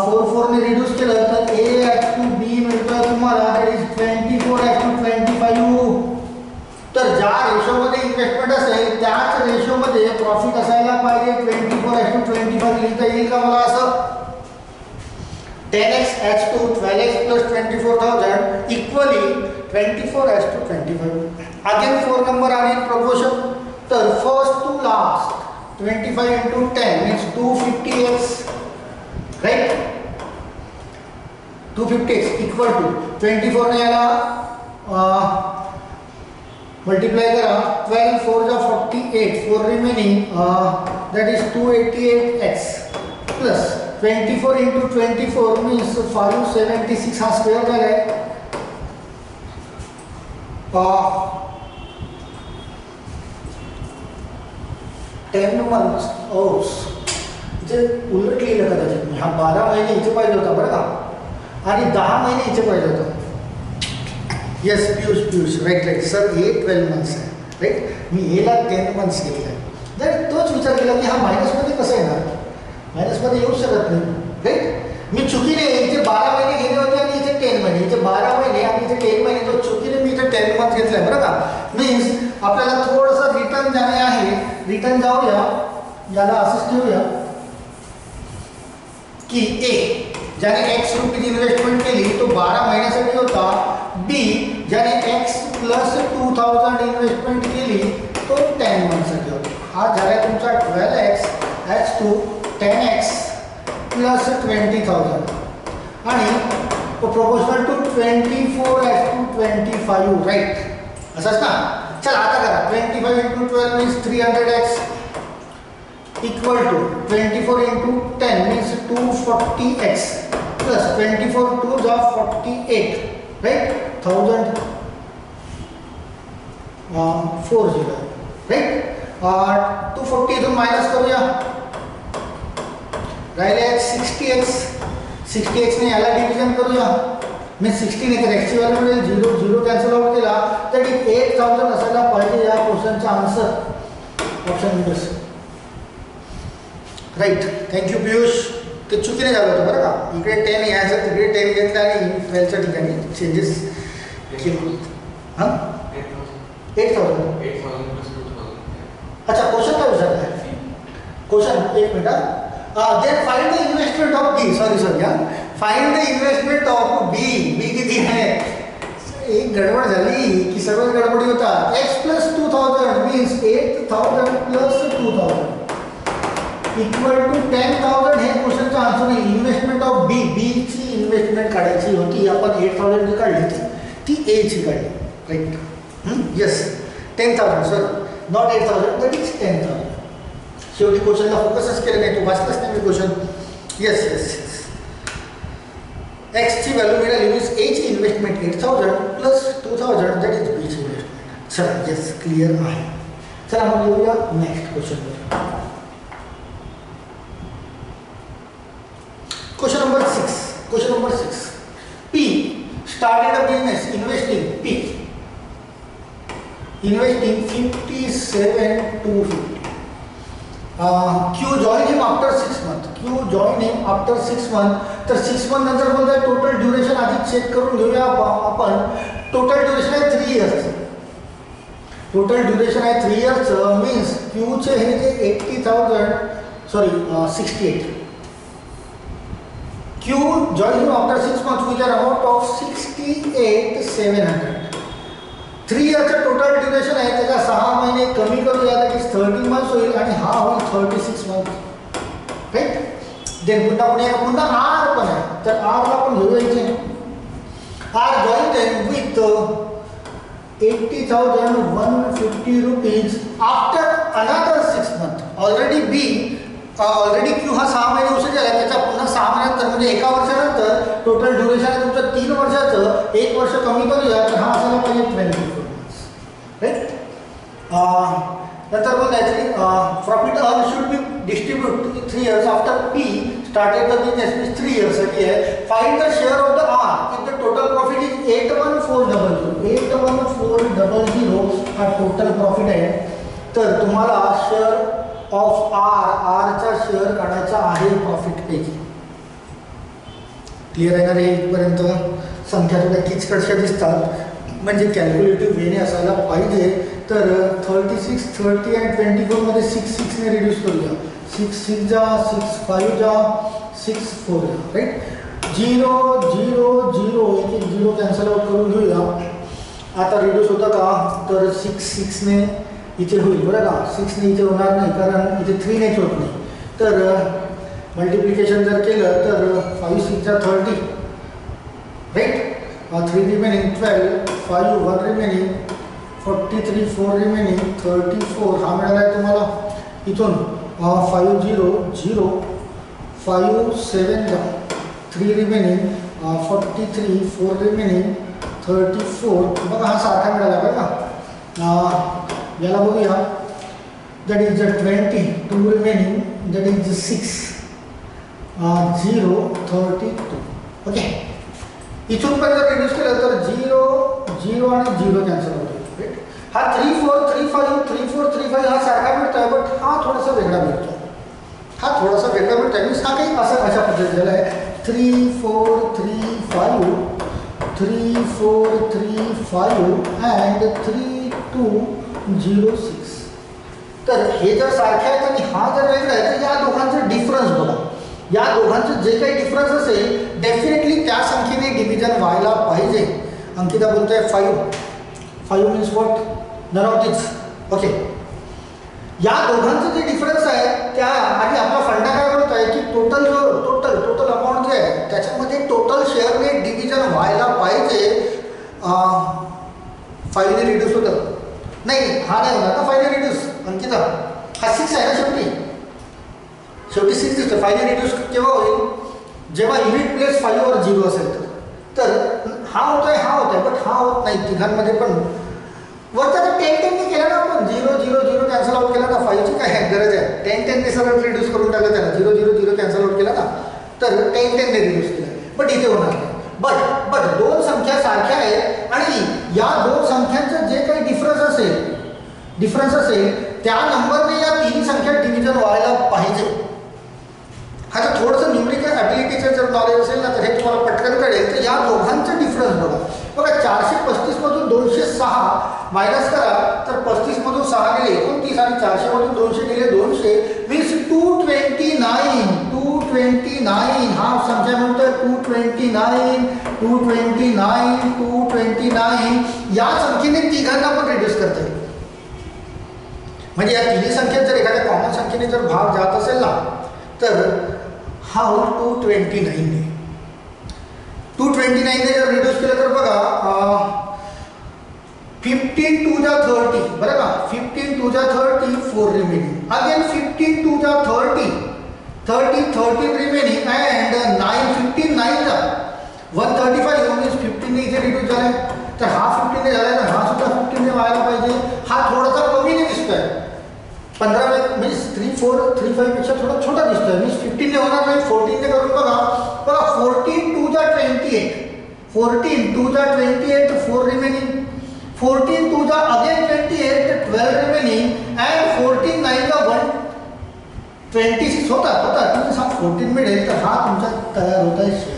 4 4 ने रिड्यूस केलं तर A/B मिळतं तुम्हाला दॅट इज 24/25. तर ज्या रेशोमध्ये इन्व्हेस्टमेंट असेल त्याच रेशोमध्ये प्रॉफिट असायला पाहिजे. 24/25 लिहिता येईल का मला असं. 10x adds to 12x plus 24,000 equally 24/25. Again 4 number are in proportion. तर first to last 25 into 10 means 250x. Right? 250x equal to 24 ने याला मल्टीप्लाई करा. 12 4 जा 48. 4 remaining that is 288x plus 24 into 24 means 576. हा स्क्वेअर झाला आहे. 10 months इथे उलट लिहिलं कदाचित, हा 12 महिने इथे पाहिजे होता बरं का, आणि 10 महिने इथे पाहिजे होतं. येस पियुष राईट सर, ए 12 मंथ्स आहे राईट, मी एला 10 मंथ्स घेतलं आहे. तर तोच विचार केला की हा मायनसमध्ये कसं येणार, मायनसमध्ये येऊ शकत नाही राईट. मी चुकीने इथे 12 महिने घेणे होते आणि इथे 10 महिने, इथे 12 महिने आणि इथे 10 महिने, तो चुकीने मी इथे 10 मंथ घेतलं आहे बरं का. मीन्स आपल्याला थोडंसं रिटर्न जाणे आहे. रिटर्न जाऊया, याला असंच ठेवूया की ए ज्याने एक्स रुपये इन्व्हेस्टमेंट केली तो 12 महिन्यासाठी होता. बी ज्याने एक्स प्लस 2000 इन्व्हेस्टमेंट केली तो 10 मंथसाठी होता. हा झाला तुमचा 12x as to 10x plus 20,000 आणि proportional to 24 as to 25 right, असंच ना. चला आता करा, 25 × 12 means 300x equal to 24 × 10 means 240x plus 24 2 जा 48 राईट, 1040 राईट. 240 इथून मायनस करूया, राहिले 60x ने याला डिव्हिजन करूया, मी 16 ने एक्सची व्हॅल्यू मिळेल 0 0 कॅन्सल आउट केला तर 8000 असायला पाहिजे या क्वेश्चनचा answer, option number C right. Thank you Piyush. ते चुकीने झालं होतं बरं का, इकडे 10 यायचं तिकडे 10 घेतलं आणि 12च्या ठिकाणी चेंजेस केले. हां 8000 अच्छा, क्वेश्चन काय विचारलं आहे, क्वेश्चन एक minute. Then find the investment of B, sorry हां, find the investment of B किती आहे. एक गडबड झाली की सर्वच गडबडी होता. X plus 2000 means 8000 plus 2000 equal to 10,000. हे क्वेश्चनचा आन्सर नाही. इन्व्हेस्टमेंट ऑफ बी ची इन्व्हेस्टमेंट काढायची होती, आपण 8000 जी काढली ती ए ची काढली right. Yes 10,000 sir, not 8000 that is 10,000. शेवटी क्वेश्चनला फोकसच केलं नाही, तू वाचलंच नाही मी क्वेश्चन. येस येस येस, एक्सची व्हॅल्यू मिळाली मीन्स ए ची investment 8000 plus 2000 that is B ची इन्व्हेस्टमेंट. चला येस क्लिअर आहे. चला मग येऊया नेक्स्ट क्वेश्चनवर. Question number 6. P started a business investing 57,250. Q joined him after 6 months. तर 6 month नंतर बोलतोय टोटल ड्युरेशन आधी चेक करून घेऊया आपण. टोटल ड्युरेशन आहे 3 इयर्स. टोटल ड्युरेशन आहे 3 इयर्स मीन्स Q चे हे जे 68. Q joined him after 6 months with an amount of 68,700. 3 इयरचं total duration आहे, त्याच्या 6 महिने कमी करूया तर 30 मंथ्स होईल आणि हा होईल 36 मंथ राईट. देन पुन्हा आर पण आहे, तर आरला पण घेऊया इथे. R join them with 80,150 rupees after another 6 month. Already Q हा 6 महिने उशीर झाला, त्याच्या पुन्हा 6 महिन्यानंतर म्हणजे एका वर्षानंतर टोटल ड्युरेशन आहे तुमचं 3 वर्षाचं. 1 वर्ष कमी करूया तर हा असायला पाहिजे 24 मंथ्स राईट. नंतर मग actually profit earn should be distribute 3 years after P started the business means 3 इयर्ससाठी आहे. Find the share of the R if the total profit is 81,400. 81,400 हा टोटल प्रॉफिट आहे. तर तुम्हाला शेअर ऑफ आरचा शेअर काढायचा आहे प्रॉफिट पैकी. क्लिअर आहे ना रे? इथपर्यंत संख्या थोड्या किचकटशा दिसतात म्हणजे कॅल्क्युलेटिव्ह वेने असायला पाहिजे. तर 36, 30 आणि 24 मध्ये 6 ने रिड्यूस करूया. 6 जा 6 5 जा 6 4 राईट. 0 0 0 एक 0 कॅन्सल आउट करून घेऊया. आता रिड्यूस होतं का तर 6 ने इथे होईल बरं का. 6 ने इथे होणार नाही कारण इथे 3 नेच होत नाही. तर मल्टिप्लिकेशन जर केलं तर 5 6 जा 30 राईट. 3 remaining 12 5 1 remaining 43 4 remaining 34. हा मिळाला आहे तुम्हाला इथून 5 0 0 5 7 जा 3 रिमेनिंग 43 4 रिमेनिंग 34. बघा हा सारखा मिळाला बघा. याला बघूया. That is 20 2 remaining that is 6 032. Okay, इथून पण जर रिड्यूस केलं तर 0 0 आणि 0 कॅन्सल होतो. हा 3 4 3 5 3 4 3 5 हा सारखा मिळतोय, बट हा थोडासा वेगळा मिळतोय. हा थोडासा वेगळा मिळतोय मीन्स हा काही असं अशा पद्धतीला आहे 3 4 3 5 3 4 3 5 अँड 3 2 0 6. तर हे जर सारखे आहेत आणि हा जर वेगळा आहे तर या दोघांचं डिफरन्स बघा. या दोघांचं जे काही डिफरन्स असेल डेफिनेटली त्या संख्येने डिव्हिजन व्हायला पाहिजे. अंकिता बोलतोय 5 means what? None of this. Okay, या दोघांचं जे डिफरन्स आहे त्या आणि आपला फंडा काय बोलतोय की टोटल अमाऊंट जे आहे त्याच्यामध्ये टोटल शेअरने डिव्हिजन व्हायला पाहिजे. 5 ने रिड्यूस होतं नाही, हा नाही होणार ना 5 ने रिड्यूस. अंकिता हा 6 आहे ना शेवटी 6 दिसतं. 5 ने रिड्यूस केव्हा होईल? जेव्हा युनिट प्लेस 5 वर 0 असेल तर हा होतोय बट हा होत नाही तिघांमध्ये पण. वरचा तर 10 ने केला ना आपण, 0 0 0 कॅन्सल आउट केला ना. 5 ची काय गरज आहे? 10 ने सरळ रिड्यूस करून टाकलं त्याला. 0 0 0 कॅन्सल आउट केला ना, तर 10 ने रिड्यूस केला. बट इथे होणार नाही. बट दोन संख्या सारख्या आहेत आणि या दोन संख्यांचं जे काही डिफरन्स असेल त्या नंबरने या तिन्ही संख्या डिव्हिजन व्हायला पाहिजे. हा जर थोडंसं न्यूमरिकल ॲबिलिटीचं जर नॉलेज असेल ना तर हे तुम्हाला पटकन कळेल. तर या दोघांचं डिफरन्स बघा 435 मधून 206 मायनस करा तर 35 मधून 6 गेले 29 आणि 400 मधून 200 गेले 200 मीन्स 229. हा संख्या म्हणतोय 229 या संख्येने तिघांना पण रिड्यूस करता येईल. म्हणजे या तिन्ही संख्येत जर एखाद्या कॉमन संख्येने जर भाग जात असेल ना तर हा होईल 229 ने. 229 ने जर रिड्यूस केलं तर बघा 15 2 जा 30 बरं का. 15 2 जा 30 4 रिमेनिंग. अगेन 15 2 जा 30 13 रिमेनिंग अँड 9 15 9 जा 135 मीन्स 15 ने इथे रिड्यूस झालाय. तर हा 15 ने झालाय तर हा सुद्धा 15 ने व्हायला पाहिजे. हा थोडासा कमीने दिसतोय 15 मीन्स 3 4 3 5 पेक्षा थोडा छोटा दिसतोय मीन्स 15 ने होणार नाही. 14 ने करून बघा 14 2 जा 28 14 2 जा 28 4 रिमेनिंग. 14 2 जा अगेन 28 12 रिमेनिंग अँड 14 9 जा 126 होता तुम्ही 14 मिळेल तर हा तुमचा तयार होत आहे शेअर.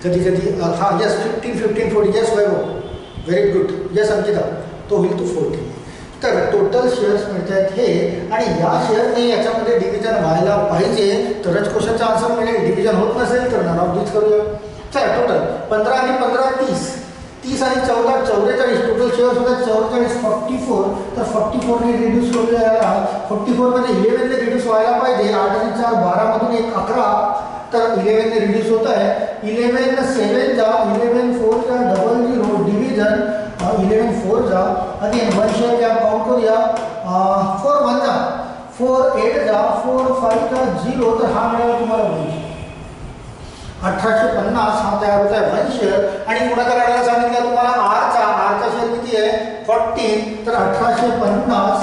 कधी हा यस 15 40 यस वैभव व्हेरी गुड. यस अंकिता तो होईल तो 14. तर टोटल शेअर्स मिळत आहेत हे आणि या शेअरने याच्यामध्ये डिव्हिजन व्हायला पाहिजे तरच क्वेश्चनचा आन्सर मिळेल. डिव्हिजन होत नसेल तर नन ऑफ दिस करूया. चला टोटल 15 आणि 15 30 आणि 14 44 टोटल शेअर्स होतात 44 44. तर 44 ने रिड्यूस करूया. 44 मध्ये 11 ने रिड्यूस व्हायला पाहिजे. 8 आणि 4 12 मधून 1 11 तर 11 ने रिड्यूस होत आहे. 11 7 जा 11 4 जा 00 डिव्हिजन 11 4 जा अगेन 1 शेअर घ्या काउंट करूया 4 1 जा 4 8 जा 4 5 जा 0 तर हा मिळाला तुम्हाला 1. 1850 हा तयार होत आहे 1 शेअर. आणि गुणाकार काढायला सांगितलं तुम्हाला आरचा शेअर किती आहे 14. तर 1850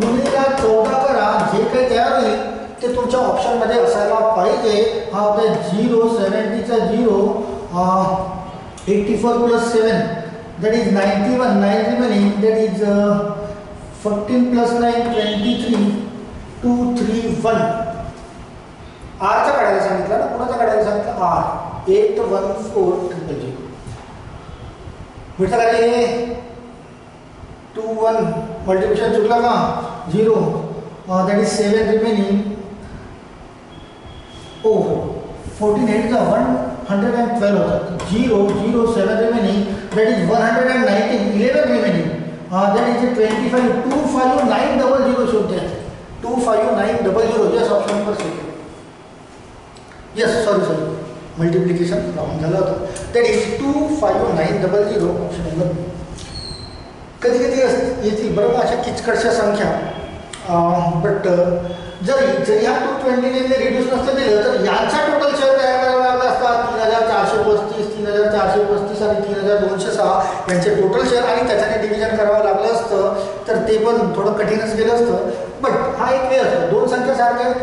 गुणिले 14 करा जे काही तयार होईल ते तुमच्या ऑप्शनमध्ये असायला पाहिजे. हा होता 0 70चा 0 84 plus 7 that is 91 9 remaining that is 14 plus 9 23 231. R चा काढायला सांगितलं ना कोणाचा काढायला सांगितलं आर 81400 मिळतं का रे 2 1 मल्टिप्लिकेशन चुकला का 0 that is 7 remaining. oh 14 8 का 112 होता 0 0 7 remaining that is 119 11 remaining that is 25 25900 शोधते हैं 25900 yes option number C. yes sorry multiplication round झालं होतं that is 25900 ऑप्शन नंबर. कधी येतील बरोबर अशा किचकटच्या संख्या बट जरी ह्या 229 ने रिड्यूस नसतं दिलं तर यांचा टोटल शेअर तयार करावा लागला असता 3435 3435 आणि 3206 यांचे टोटल शेअर आणि त्याच्याने डिव्हिजन करावं लागलं असतं तर ते पण थोडं कठीणच गेलं असतं. बट हा एक वे असतो, दोन संख्या सारख्या आहेत,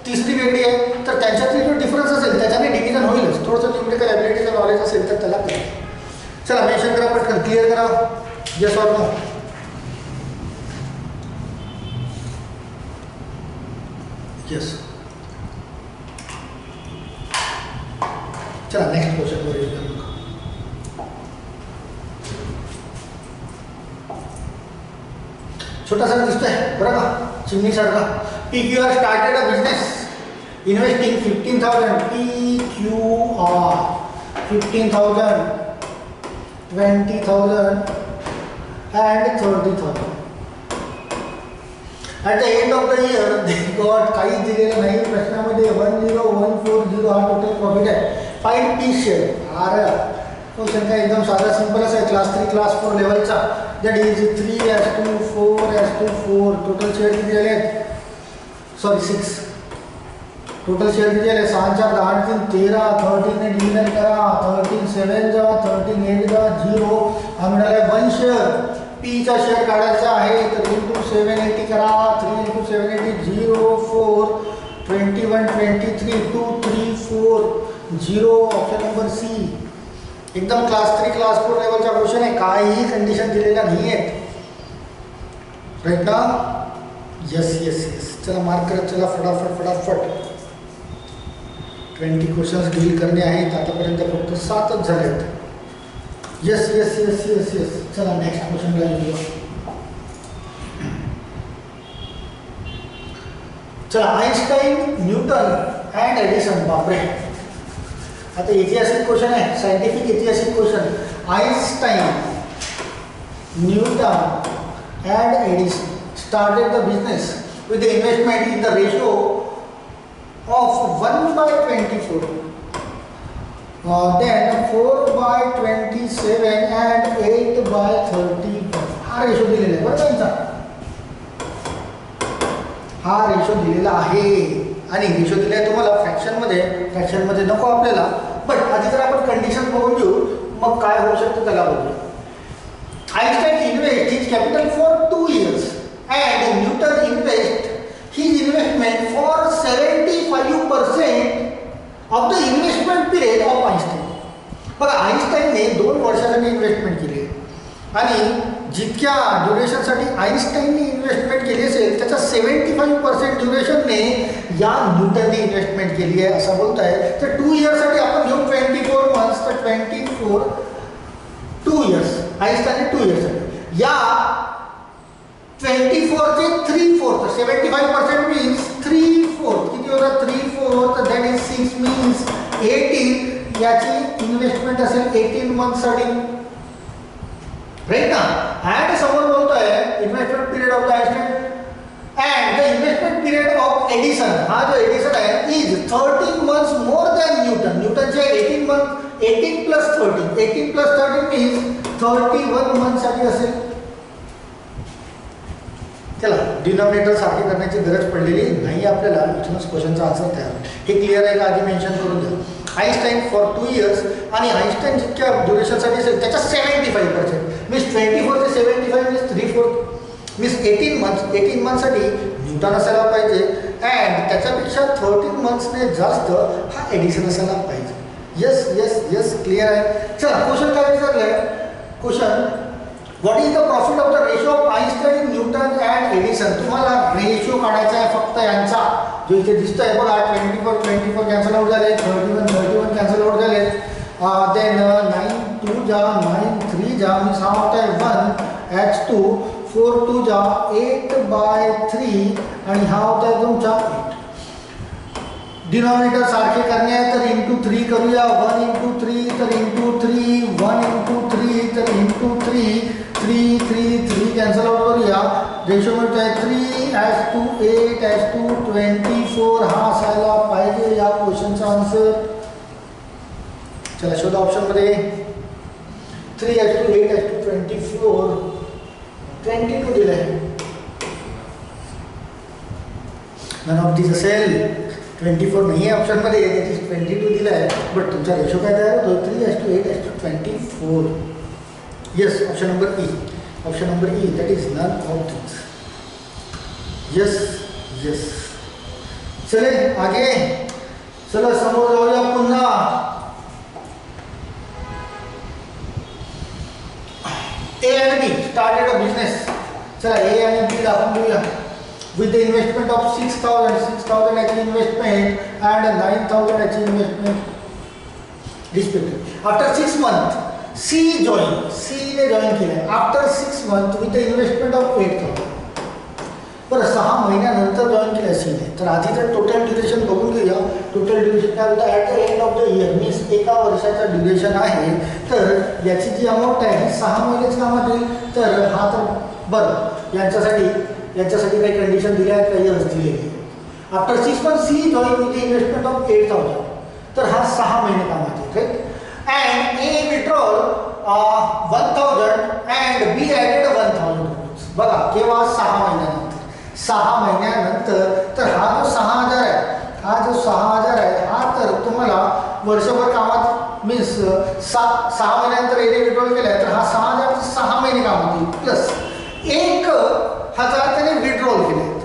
तिसरी वेगळी आहे, तर त्यांच्यातली जो डिफरन्स असेल त्याच्याने डिव्हिजन होईलच. थोडंसं न्यूमेरिकल ॲबिलिटीचं नॉलेज असेल तर त्याला करा. चला मेन्शन करा पटकन, क्लिअर करा. Yes or no? येस. चला नेक्स्ट क्वेश्चन वर येऊया. छोटासा दिसतोय बरं का, चिमणीसारखा. PQR started a business investing 15,000. PQR 15,000, 20,000 and 30,000. At the end of the year they got, काहीच दिलेलं नाही प्रश्नामध्ये, 10,140 हा टोटल प्रॉफिट आहे. Find P share. अरे क्वेश्चन काय एकदम साधा सिंपलच आहे, क्लास 3 क्लास 4 लेवलचा. That is 3:4:4. टोटल शेअर किती झाले? सॉरी 6. टोटल शेअर किती झाले? 6 4 10 3 13. 13 ने डिव्हिजन करा. 13 7 जा, 13 8 जा, 0. हा मिळाला 1 शेअर. P चा शेअर काढायचा आहे तर इंटू 780 करा. 3 इंटू 780 0 4 21 23 2 3 4 0. Option number C. एकदम क्लास 3 क्लास 4 लेवलचा क्वेश्चन आहे, काहीही कंडिशन दिलेल्या नाही आहेत. राईट ना? Yes yes yes. चला मार्क करत चला फटाफट फटाफट. 20 क्वेश्चन्स डील करणे आहेत, आतापर्यंत फक्त 7च झाले आहेत. Yes yes yes yes yes. चला नेक्स्ट क्वेश्चनला येऊया. चला आइन्स्टाईन, न्यूटन अँड एडिसन. बापरे, आता ऐतिहासिक क्वेश्चन आहे, सायंटिफिक ऐतिहासिक question. Einstein, Newton and Edison started the business with the investment in the ratio of 1/24. Then 4/27 and 8/31. हा रेशो दिलेला आहे बरं त्यांचा, हा रेशो दिलेला आहे. आणि रेशो दिला आहे तुम्हाला फ्रॅक्शनमध्ये नको आपल्याला, बट आधी जर आपण कंडिशन बघून घेऊ मग काय होऊ शकतं त्याला बघूया. Einstein invest his capital for 2 years and Newton invest his investment for 75% of the investment period of Einstein. बघा आइन्स्टाईनने 2 वर्षासाठी इन्व्हेस्टमेंट केली आणि जितक्या ड्युरेशनसाठी आइन्स्टाईनने इन्व्हेस्टमेंट केली असेल त्याच्या 75% ड्युरेशनने या न्यूटनने इन्व्हेस्टमेंट केली आहे असं बोलत आहे. तर 2 इयर्ससाठी आपण घेऊ 24 months, तर 24 2 years. आइन्स्टाईनने 2 इयर्ससाठी या 24 चे 3/4, 75% मीन्स 3/4. किती होतं? 3/4, दॅट इज 6 मीन्स 18. याची इन्व्हेस्टमेंट असेल 18 मंथसाठी, राईट ना? अँड समोर बोलतोय investment period of the Einstein and the investment period of Edison. हा जो एडिसन आहे is 13 months more than Newton. न्यूटनचे 18 months, 18 + 13, 18 + 13 मीन्स 31 मंथसाठी असेल. चला डिनॉमिनेटर सारखी करण्याची गरज पडलेली नाही आपल्याला, इथूनच क्वेश्चनचा आन्सर तयार. हे क्लिअर आहे का? आधी मेन्शन करून द्या. आइन्स्टाईन फॉर 2 years आणि आइन्स्टाईन जितक्या ड्युरेशनसाठी असेल त्याच्या 75% मीन्स 24 ते 75 मीन्स 3/4 मीन्स 18 months. 18 monthsसाठी न्यूटन असायला पाहिजे अँड त्याच्यापेक्षा 13 monthsने जास्त हा एडिसन असायला पाहिजे. येस येस येस क्लिअर आहे. चला क्वेश्चन काय विचारलंय? Question what is the profit of the ratio of Einstein, Newton and Edison. तुम्हाला रेशो काढायचा आहे फक्त यांचा, जो इथे दिसतोय बघा. 24 कॅन्सल आउट झाले, 31 कॅन्सल आउट झाले. देन 9 2 जा, 9 3 जा, मीन्स हा होता आहे 1 H2, 4 2 जा, 8/3 आणि हा होता आहे तुमचा 8. डिनॉमिनेटर सारखे करणे आहे तर इंटू 3 करूया. 1 इंटू 3 तर इंटू 3, 1 इंटू 3 तर इंटू 3, 3 3 3 कॅन्सल आउट करूया. रेशो मिळतो आहे 3:8, 24 हा असायला पाहिजे या क्वेश्चनचा आन्सर. चला शोधा ऑप्शनमध्ये. 3:8, 24 22 दिलं आहे. नन ऑफ दिस असेल. 24 नाही आहे ऑप्शनमध्ये, दॅट इज 22 दिला आहे. बट तुमचा रेशो काय तयार होतो? 3:8, 24. Yes option number E. Option number E, that is none of this. Yes yes. चले आगे. चला समोर जाऊया पुन्हा. A and B started a business. चला A आणि B दाखवून देऊया. With the investment of 6,000 actual investment and 9,000 actual investment respectively. After 6 months, C joined. C ने join केले. After 6 months with the investment of 8,000. बरं 6 महिन्यानंतर जॉईन केलं C ने. तर आधी तर टोटल ड्युरेशन बघून घेऊया. टोटल ड्युरेशन काय होतं at the end of the year means एका वर्षाचं ड्युरेशन आहे. तर याची जी अमाऊंट आहे ही 6 महिनेच कामात येईल. तर हा तर बरं यांच्यासाठी काही कंडिशन दिल्या आहेत काही दिलेली. After 6 months C join with the investment of 8,000. तर हा 6 महिने कामात येईल. Right. And A withdrawal 1,000 and B added 1,000 rupees. बघा केव्हा 6 महिन्यानंतर. 6 महिन्यानंतर. तर हा जो 6,000 आहे हा तर तुम्हाला वर्षभर कामात मीन्स 6 महिन्यानंतर एने विड्रॉल केला आहे. तर हा 6,000 6 महिने कामात येईल. प्लस 1,000 त्याने विड्रॉल केले आहेत.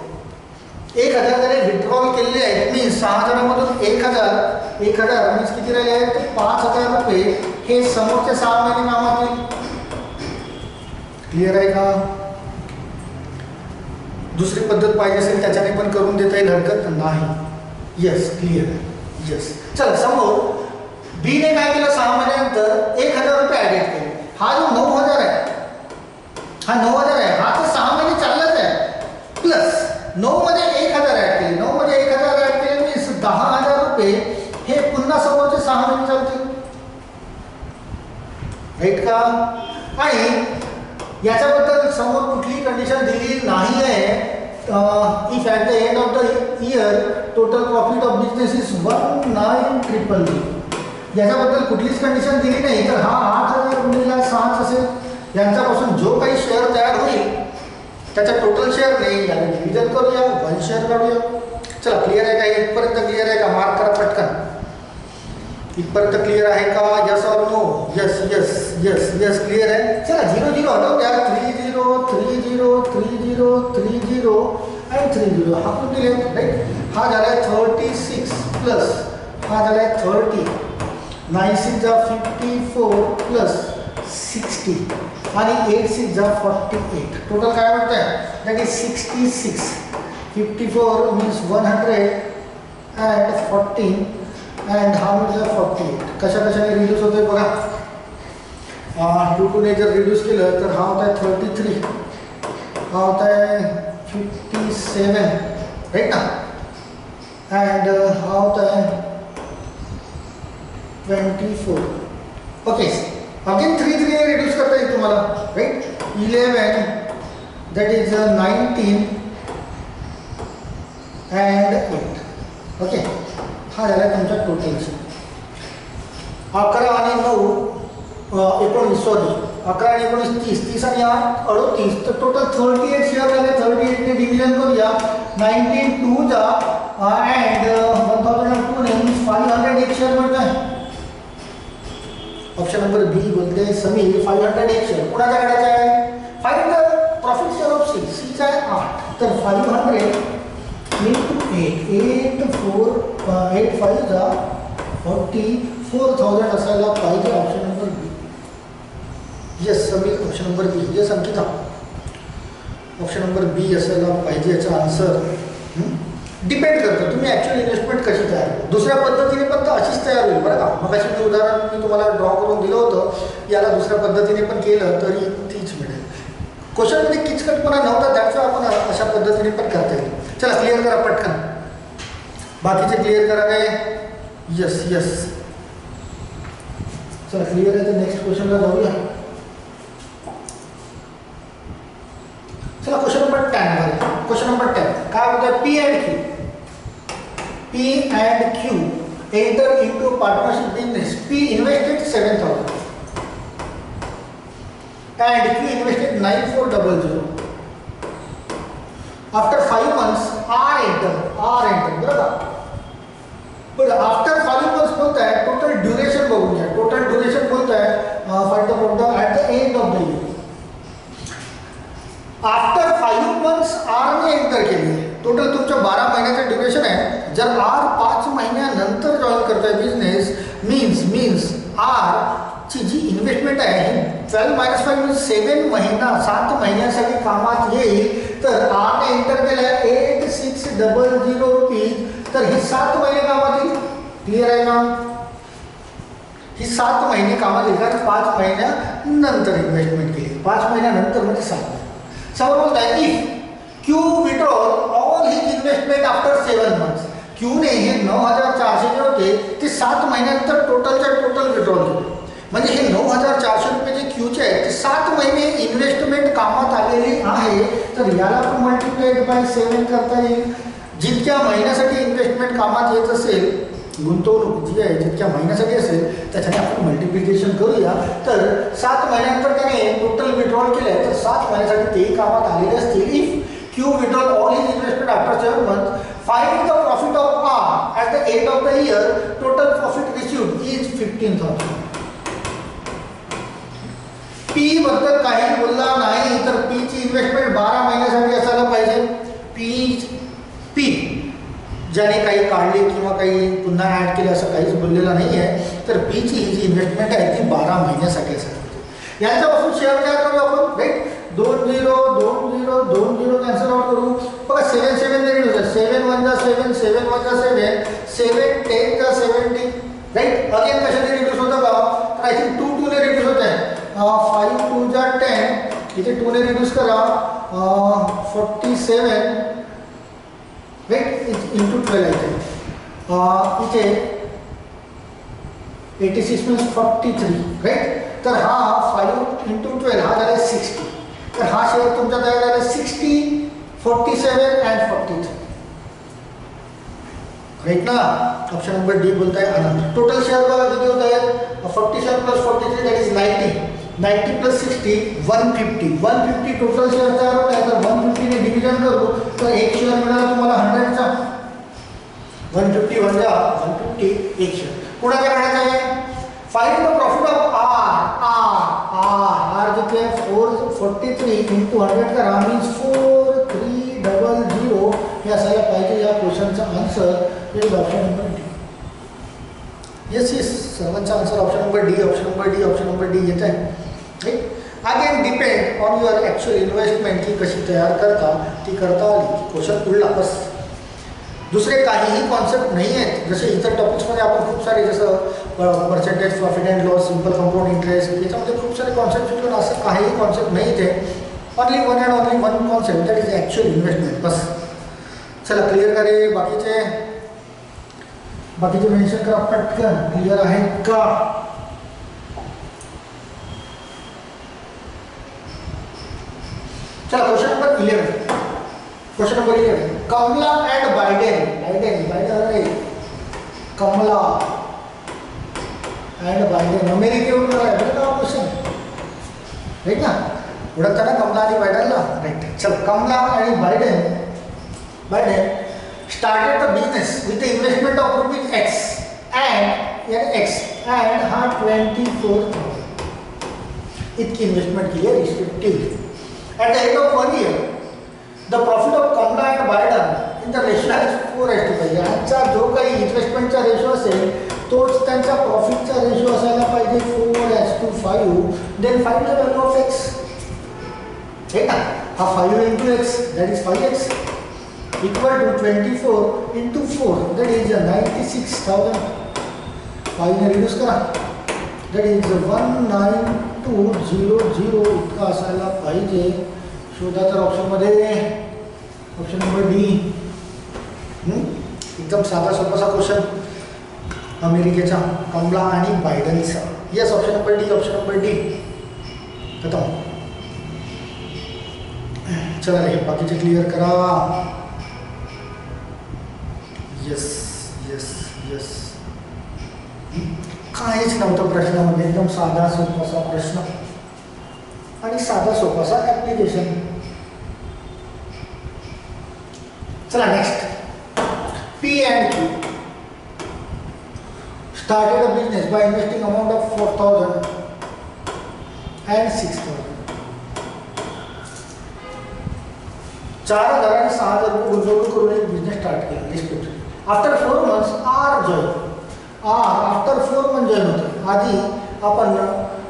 1,000 त्याने विड्रॉल केलेले आहेत. मीन्स 6,000 मधून 1,000 मीन्स किती राहिले आहेत 5,000 रुपये हे समोरचे 6 महिने कामात येईल. क्लिअर आहे का. दुसरी पद्धत पाहिजे असेल त्याच्याने पण करून देता येईल हरकत नाही. येस क्लिअर आहे. येस. चला समोर बी ने काय केलं 6 महिन्यानंतर 1,000 रुपये ॲडेड केले. हा जो 9,000 आहे हा तर 6 महिने चाललाच आहे. प्लस 9 मध्ये 1,000 ॲड केले मीन्स 10,000 रुपये हे पुन्हा समोरचे 6 महिने चालतील. राईट का. आणि याच्याबद्दल समोर कुठलीही कंडिशन दिली नाही आहे. If at the end of the year total profit of business is 19,000. याच्याबद्दल कुठलीच कंडिशन दिली नाही. तर हा 8,000 गुणिले 6 असेल. यांच्यापासून जो काही शेअर तयार होईल त्याच्या टोटल शेअर नाही याला डिव्हिजन करूया 1 शेअर काढूया. चला क्लिअर आहे का. इथपर्यंत क्लिअर आहे का. मार्क करा पटकन. इथपर्यंत क्लिअर आहे का. Yes or no. Yes yes yes yes clear आहे. चला 0 हटवून द्या. 30 आणि 30 हा पण दिले. राईट. हा झालाय 36 प्लस हा झालाय 30. 9 6 जा 54 प्लस 60 आणि 8 6 जा 48. टोटल काय म्हणत आहे that is 66. 54 means 100 and 14 and हा म्हणजे 48. कशाने रिड्यूस होतोय बघा. 2 ने जर रिड्यूस केलं तर हा होता है 33. हा होता है 57. राईट ना. अँड हा होता है 24. ओके. अगेन 3 ने रिड्यूस करता येईल तुम्हाला. Right. 11 that is 19 and 8. Okay. हा झाला तुमचा टोटल शेअर. 11 आणि 9 19 सॉरी 11 आणि 19 30 आणि 8 38. तर टोटल 38 शेअर झाले. 38 ने डिव्हिजन करूया. 19 2 जा अँड 1002 ने 500 एक शेअर मिळत आहे. ऑप्शन नंबर बी बोलते समीर 500 एक शेअर कोणाच्या काढायचा आहे. Find the profit share of C. सीचा आहे 8. तर 500 into 8 8 5 जा 44,000 असायला पाहिजे. ऑप्शन नंबर बी. येस समीर ऑप्शन नंबर बी. येस अंकिता ऑप्शन नंबर बी असायला पाहिजे. याचा आन्सर डिपेंड करतं तुम्ही ॲक्च्युअल इन्व्हेस्टमेंट कशी तयार होईल. दुसऱ्या पद्धतीने पण अशीच तयार होईल बरं का. मग अशी मी उदाहरण मी तुम्हाला ड्रॉ करून दिलं होतं. याला दुसऱ्या पद्धतीने पण केलं तरी तीच मिळेल. क्वेश्चनमध्ये किचकटपणा नव्हता त्याचं आपण अशा पद्धतीने पण करता येईल. चला क्लिअर करा पटकन. बाकीचे क्लिअर करा काय. Yes yes. चला क्लिअर आहे तर नेक्स्ट क्वेश्चनला जाऊया. चला क्वेश्चन नंबर 10. क्वेश्चन नंबर 10 काय होतं. P and Q enter into partnership business. P invested 7,000 and Q invested 9,400. After 5 months, R enter बरोबर. but after 5 months बोलता है टोटल ड्यूरेशन बघून घ्या. टोटल ड्यूरेशन बोलता है find the product at the end of the year. After 5 months R ने enter केली. Total तुमचं 12 महिन्याचं ड्युरेशन आहे. जर आर 5 महिन्यानंतर जॉईन करतोय बिझनेस मीन्स आर ची जी इन्व्हेस्टमेंट आहे 12 - 5 म्हणजे 7 महिन्यासाठी कामात येईल. तर आरने एंटर केलं 8600 रुपीज. तर हे 7 महिने कामात येईल. क्लिअर आहे ना? ही 7 महिने कामात येईल कारण 5 महिन्यानंतर इन्व्हेस्टमेंट केली. 5 महिन्यानंतर म्हणजे 7 महिने. समोर बोलताय if Q withdrawal all his investment after 7 months. क्यूने हे 9400 जे होते ते 7 महिन्यानंतर टोटल विड्रॉल केले. म्हणजे हे 9400 रुपये जे क्यूचे आहेत ते 7 महिने इन्व्हेस्टमेंट कामात आलेली आहे. तर याला आपण मल्टिप्लाइड बाय 7 करता येईल. जितक्या महिन्यासाठी इन्व्हेस्टमेंट कामात येत असेल, गुंतवणूक जी आहे जितक्या महिन्यासाठी असेल त्याच्याने आपण मल्टिप्लिकेशन करूया. तर 7 महिन्यानंतर त्याने टोटल विड्रॉल केलं आहे तर 7 महिन्यासाठी तेही कामात आलेले असतील. If Q withdraw all his investment after 7 months, find the profit of R at the end of the year. Total profit received is 15,000. P बद्दल काही बोलला नाही तर P ची इन्व्हेस्टमेंट 12 महिन्यासाठी असायला पाहिजे. P ज्याने काही काढले किंवा काही पुन्हा ऍड केले असं काहीच बोललेलं नाही आहे. तर P ची जी इन्व्हेस्टमेंट आहे ती 12 महिन्यासाठी असायला पाहिजे. यांच्यापासून शेअर तयार करू आपण. राईट 2 0 कॅन्सल आउट करू. बघा 7 7 रिड्यूस आहे. 7 1 जा 7 7 1 जा 7 7 10 जा 70. राईट अगेन कशाने रिड्यूस होतं का? तर आय थिंक 2 2 ने रिड्यूस होत आहे. 5 2 जा 10 इथे 2 ने रिड्यूस करा 47 राईट इंटू 12 इथे 86 मीन्स 43 राईट. तर हा 5 इंटू 12 हा झाला 60. तर हा शेअर तुमचा तयार झाला 60 47 अँड 43 राईट ना. ऑप्शन नंबर डी बोलताय आनंद. टोटल शेअर बघा किती होत आहेत 47 + 43 दॅट इज 90 + 60 150 टोटल शेअर तयार होत आहे. तर 150 ने डिव्हिजन करू तर एक शेअर मिळाला तुम्हाला 100 चा. 150 म्हणजे 150 एक शेअर. कोणाच्या काढायचं आहे? Find the profit of R जिथे 443 इंटू 100 करा मीन्स 4300 हे असायला पाहिजे. या क्वेश्चनचा answer is option number D. Yes सर्वांचा answer option number D option number D येत आहे. Right. Again depend on your actual investment की कशी तयार करता ती करता आली क्वेश्चन उडला बस. दुसरे काहीही कॉन्सेप्ट नाही आहेत. जसे इतर टॉपिक्समध्ये आपण खूप सारे जसं percentage profit and loss simple compound interest याच्यामध्ये खूप सारे कॉन्सेप्ट शिकून असं काहीही कॉन्सेप्ट नाही इथे. Only one concept that is actual investment बस. चला क्लिअर करे. बाकीचे मेन्शन करा पटकन. क्लिअर आहेत का? चला question number 11. Kamala and Biden Kamala and Biden अमेरिकेवरून आहे बरं का क्वेश्चन. राईट ना. ओळखता ना कमला आणि बायडेनला? राईट. चल कमला आणि Biden started the business with the investment of ₹X and हा 24,000 इतकी इन्व्हेस्टमेंट केली आहे respectively. At the end of 1 year, the profit of Kamla and Biden in the ratio is 4:5. यांचा जो काही इन्व्हेस्टमेंटचा रेशो असेल तोच त्यांचा प्रॉफिटचा रेशो असायला पाहिजे 4:5. Then find the value of X. हे ना हा 5 into X that is 5X equal to 24 into 4 that is 96,000. 5 ने रिड्यूस करा that is 19200 इतका असायला पाहिजे. शोधा तर ऑप्शनमध्ये ऑप्शन नंबर डी. एकदम साधा सोपासा क्वेश्चन अमेरिकेचा कमला आणि बायडनचा. येस ऑप्शन नंबर डी खतम. चला रे बाकीचे क्लिअर करा. येस काहीच नव्हतं प्रश्नामध्ये. एकदम साधा सोपासा प्रश्न आणि साधा सोपासा ॲप्लिकेशन. चला next. P and Q started a business by investing amount of 4,000 and 6,000. 4,000 आणि 6,000 रुपये गुंतवणूक करून एक बिझनेस स्टार्ट केला respectively. After 4 months R join. After 4 month join होतं. आधी आपण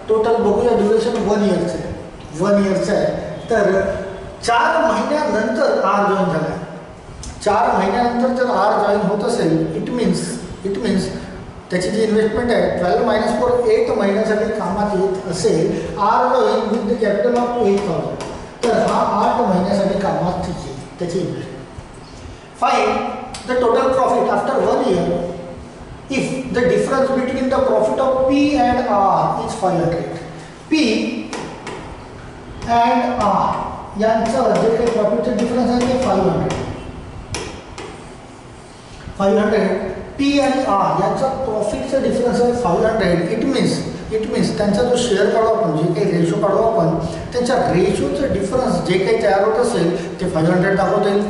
टोटल बघूया, ड्युरेशन 1 इयरचं आहे. 1 इयरचं आहे. तर 4 महिन्यानंतर आर जॉईन झाला. 4 महिन्यानंतर जर आर जॉईन होत असेल, इट मीन्स त्याची जी इन्व्हेस्टमेंट आहे 12 मायनस 4 8 महिन्यासाठी कामात येत असेल. R join with the capital of 8,000. तर हा 8 महिन्यासाठी कामात येईल त्याची investment. Find the total profit after 1 year if the difference between the profit of P and R is 500. P and R यांचं जे काही प्रॉफिटचं डिफरन्स आहे ते 500. P आणि R यांचा प्रॉफिटचा डिफरन्स आहे 500. इट मीन्स त्यांचा जो शेअर काढू आपण, जे काही रेशो काढू आपण, त्यांच्या रेशोचं डिफरन्स जे काही तयार होत असेल ते 500 दाखवता येईल.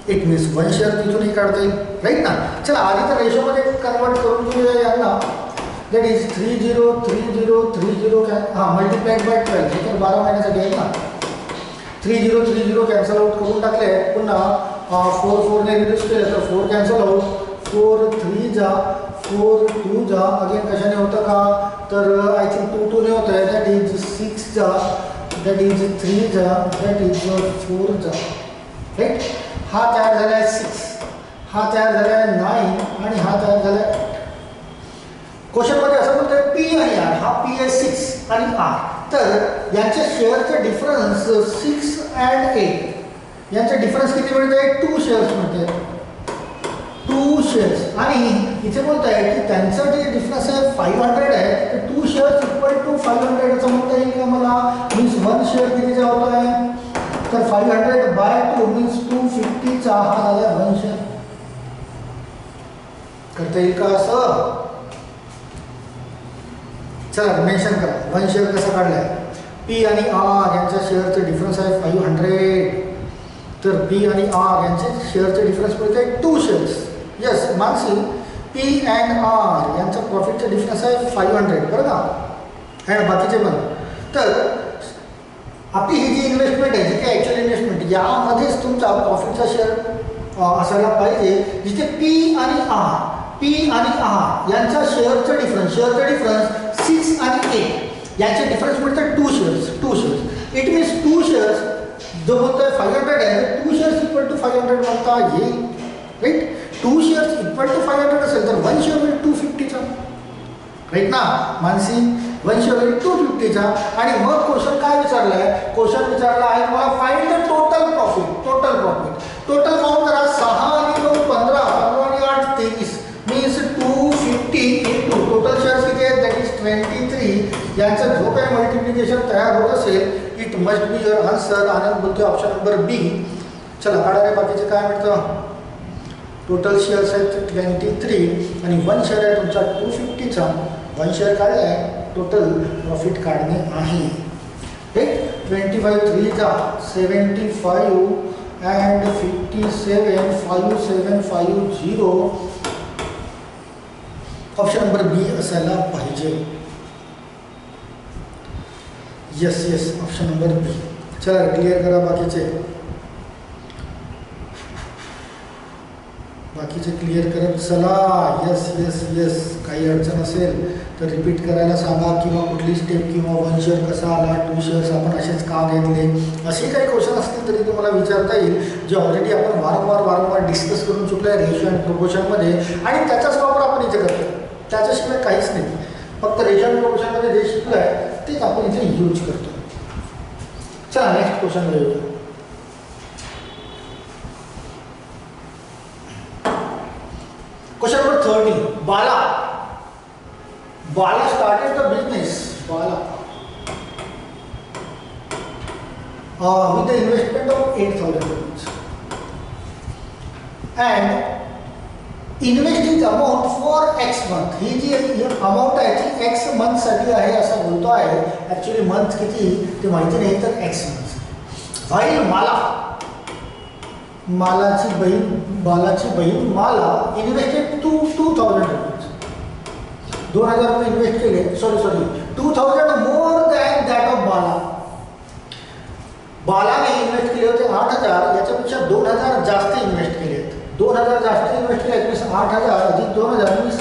इट मीन्स 1 शेअर तिथूनही काढता येईल, राईट ना. चला आधी तर रेशोमध्ये कन्वर्ट करून घेऊया यांना. That is 303030 multiplied by 12. हे तर 12 महिन्यासाठी आहे ना. 3030 कॅन्सल आउट करून टाकले. पुन्हा 4 ने रिड्यूस केलं तर 4 कॅन्सल आउट. 4 3 जा 4 2 जा. अगेन कशाने होतं का, तर आय थिंक 2 ने होतं आहे. दॅट इज 6 जा, दॅट इज 3 जा, दॅट इज 4 जा, राईट. हा तयार झाला आहे 6, हा तयार झाला आहे 9 आणि हा तयार झाला आहे 8. क्वेश्चनमध्ये असं बोलतोय पी आणि आर. हा पी आहे 6 आणि आर. तर यांच्या शेअरचे डिफरन्स 6 and 8 यांचे डिफरन्स किती मिळते, 2 शेअर्स मिळते. 2 शेअर्स. आणि इथे बोलत आहे की त्यांचं जे डिफरन्स आहे 500 आहे, तर 2 शेअर्स इक्वल टू 500 असं म्हणता येईल का मला. मीन्स 1 शेअर कितीचा होत आहे, तर 500 बाय 2 मीन्स 250चा हा झाला 1 शेअर. करता येईल का असं. चला मेन्शन करा 1 शेअर कसा काढलाय. पी आणि आर यांच्या शेअरचे डिफरन्स आहे 500. तर पी आणि आर यांचे शेअरचे डिफरन्स मिळते 2 shares. Yes Mansi, P and R यांचा प्रॉफिटचा डिफरन्स आहे 500, बरं का. आणि बाकीचे पण. तर आपली ही जी इन्व्हेस्टमेंट आहे, जी काही ॲक्च्युअल इन्व्हेस्टमेंट, यामध्येच तुमचा प्रॉफिटचा शेअर असायला पाहिजे. जिथे पी आणि आर यांचा शेअरचा डिफरन्स 6 आणि 8 यांचे डिफरन्स मिळतात 2 शेअर्स. इट मीन्स 2 शेअर्स जो म्हणतोय 500 आहे, 2 शेअर्स इक्वल टू 500 म्हणता येईल, राईट. 2 शेअर्स इक्वल टू 500 असेल तर 1 शेअर होईल 250चा, राईट ना मानसी. 1 शेअर होईल 250चा. आणि मग क्वेश्चन काय विचारला आहे, क्वेश्चन विचारला आहे मला find the total profit. Total count करा. 6 आणि 9 15, 15 आणि 8 23 मीन्स 250 इंटू टोटल शेअर्स किती आहेत, दॅट इज 23. यांचा जो काही मल्टिप्लिकेशन तयार होत असेल, it must be your answer. Anand बोलतोय ऑप्शन नंबर बी. चला काढा रे बाकीचे काय मिळतं. टोटल शेअर्स आहेत 23 आणि 1 शेअर आहे तुमचा 250चा. 1 शेअर काढला आहे, टोटल प्रॉफिट काढणे आहे. राईट. 25 3 जा 75 अँड 57 5750. ऑप्शन नंबर बी असायला पाहिजे. येस ऑप्शन नंबर बी. चला क्लिअर करा बाकीचे क्लिअर करत चला. येस काही अडचण असेल तर रिपीट करायला सांगा, किंवा कुठली स्टेप, किंवा 1 शेअर कसा आला, 2 शेअर्स आपण असेच का घेतले, असे काही क्वेश्चन असतील तरी तुम्हाला विचारता येईल, जे ऑलरेडी आपण वारंवार डिस्कस करून चुकलो आहे रेशो अँड प्रोपोर्शनमध्ये. आणि त्याचाच वापर आपण इथे करतो, त्याच्याशिवाय काहीच नाही. फक्त रेशो अँड प्रोपोर्शनमध्ये जे शिकलो आहे तेच आपण इथे यूज करतो. चला नेक्स्ट क्वेश्चन घेऊया. Question number 13. Bala started the business. With the investment of 8,000 rupees. And invest his amount for X month. ही जी अमाउंट आहे ती X मंथ साठी आहे असं बोलतो आहे. ॲक्च्युली मंथ किती ते माहिती नाही, तर X मंथ. व्हाईल बालाची बहीण माला इन्व्हेस्टेड 2,000 रुपीज. 2,000 रुपये इन्व्हेस्ट केले. Sorry 2,000 more than that of बालाने इन्व्हेस्ट केले होते 8,000, याच्यापेक्षा 2,000 जास्त इन्व्हेस्ट केले आहेत. 2,000 जास्त इन्व्हेस्ट केले आहेत, 8,000 अधिक 2,000 मीन्स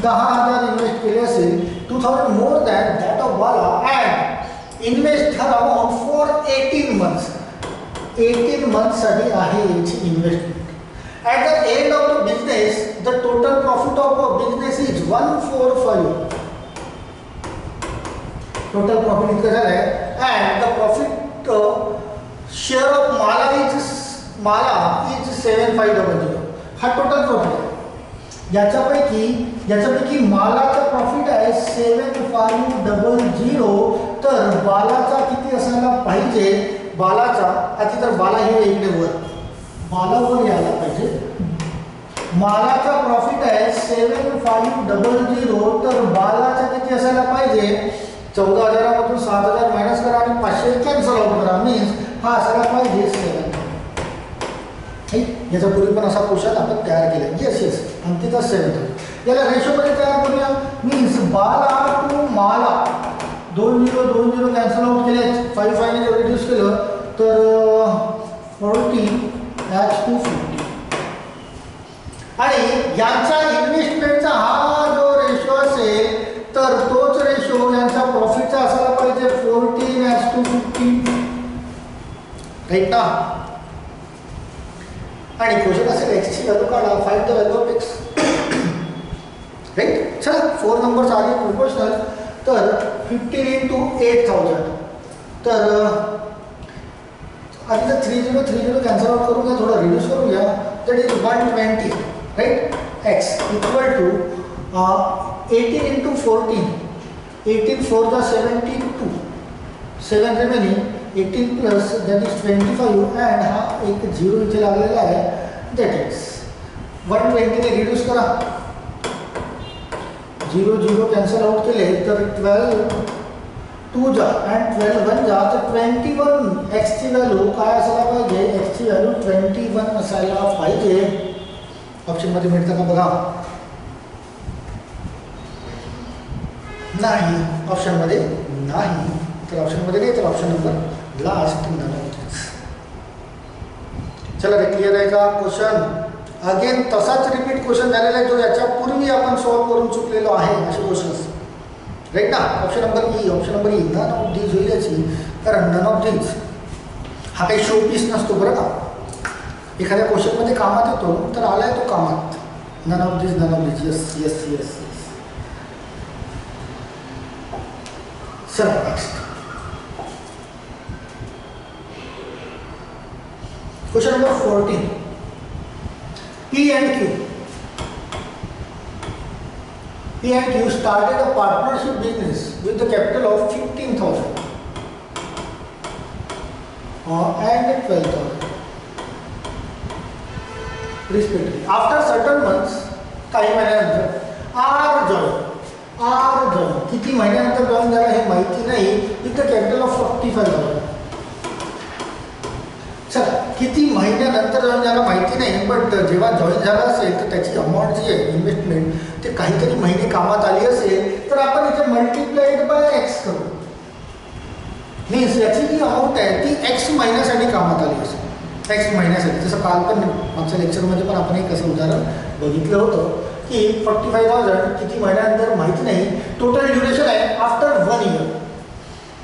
10,000 इन्व्हेस्ट केले असेल. 2,000 more than that of Bala and invest her amount for 18 months. 18 months साठी आहे याची investment. At the end of the business, the total profit of a business is 145. Total profit इतकं झालं आहे. And the profit share of Mala is 7500. हा total profit आहे. याच्यापैकी मालाचा profit आहे 7500. तर बालाचा किती असायला पाहिजे? बालाचा आधी तर बाला हे इकडे वर बालावर यायला पाहिजे. मालाचा प्रॉफिट आहे 7500. तर बालाचा किती असायला पाहिजे? 14,000 मधून 7,000 मायनस करा आणि 500 कॅन्सल आउट करा. मीन्स हा असायला पाहिजे 7. याचा पूर्वी पण असा क्वेश्चन आपण तयार केला. येस आणि तिथं 7. याला रेशोमध्ये तयार करूया. मीन्स बाला टू माला 2,0 कॅन्सल आउट केले. 5 ने रिड्यूस केलं तर 40:50. आणि यांचा इन्व्हेस्टमेंटचा हा जो रेशो असेल तर तोच रेशो यांचा प्रॉफिटचा असायला पाहिजे 14:50. राईट ना? आणि क्वेश्चन असेल एक्सची व्हॅल्यू काढा. Find the value of X. Right. चला 4 नंबर्स आले प्रोपोर्शनल. तर 15 × 8,000. तर आधी तर 30 कॅन्सल आउट करून घ्या, थोडं रिड्यूस करून घ्या. That is 120. Right. X equal to 18 × 14. 18 4 × 72. 7 remaining. 18 plus that is 25. And हा एक 0 इथे लागलेला आहे. दॅट इज 120 ने रिड्यूस करा. 0 कॅन्सल आउट केले तर 12 2 जा अँड 12 1 जा. तर 21 एक्सची व्हॅल्यू काय असायला पाहिजे? एक्सची व्हॅल्यू 21 असायला पाहिजे. ऑप्शनमध्ये मिळतं का बघा? नाही. ऑप्शनमध्ये नाही. तर ऑप्शनमध्ये नाही. तर ऑप्शन नंबर लास्ट नंबर. चला रे, क्लिअर आहे का क्वेश्चन? अगेन तसाच रिपीट क्वेश्चन झालेला आहे जो याच्या पूर्वी आपण सॉल्व्ह करून चुकलेलो आहे. असे क्वेश्चन्स. राईट ना? Option number E. Option number E. None of these होईल याची. कारण नन ऑफ दीज हा काही शो पीस नसतो बरं का. एखाद्या क्वेश्चनमध्ये कामात येतो तर आलाय तो कामात. None of these, none of these. Yes yes yes yes. चला next question number 14. P and Q. P and Q started a partnership business with the capital of 15,000 and 12,000 respectively. After certain months, काही महिन्यानंतर R joined. किती महिन्यानंतर join झाला हे माहिती नाही. With the capital of 45,000. चला, किती महिन्यानंतर जॉईन झाला माहिती नाही. बट जेव्हा जॉईन झाला असेल तर त्याची अमाऊंट जी आहे इन्व्हेस्टमेंट ते काहीतरी महिने कामात आली असेल तर आपण इथे मल्टिप्लाइड बाय एक्स करू. मीन्स याची जी अमाऊंट आहे ती एक्स महिन्यासाठी कामात आली असेल. एक्स महिन्यासाठी. जसं काल पण आमच्या लेक्चरमध्ये पण आपण एक असं उदाहरण बघितलं होतं की 45,000 किती महिन्यानंतर माहिती नाही. टोटल ड्युरेशन आहे आफ्टर 1 year.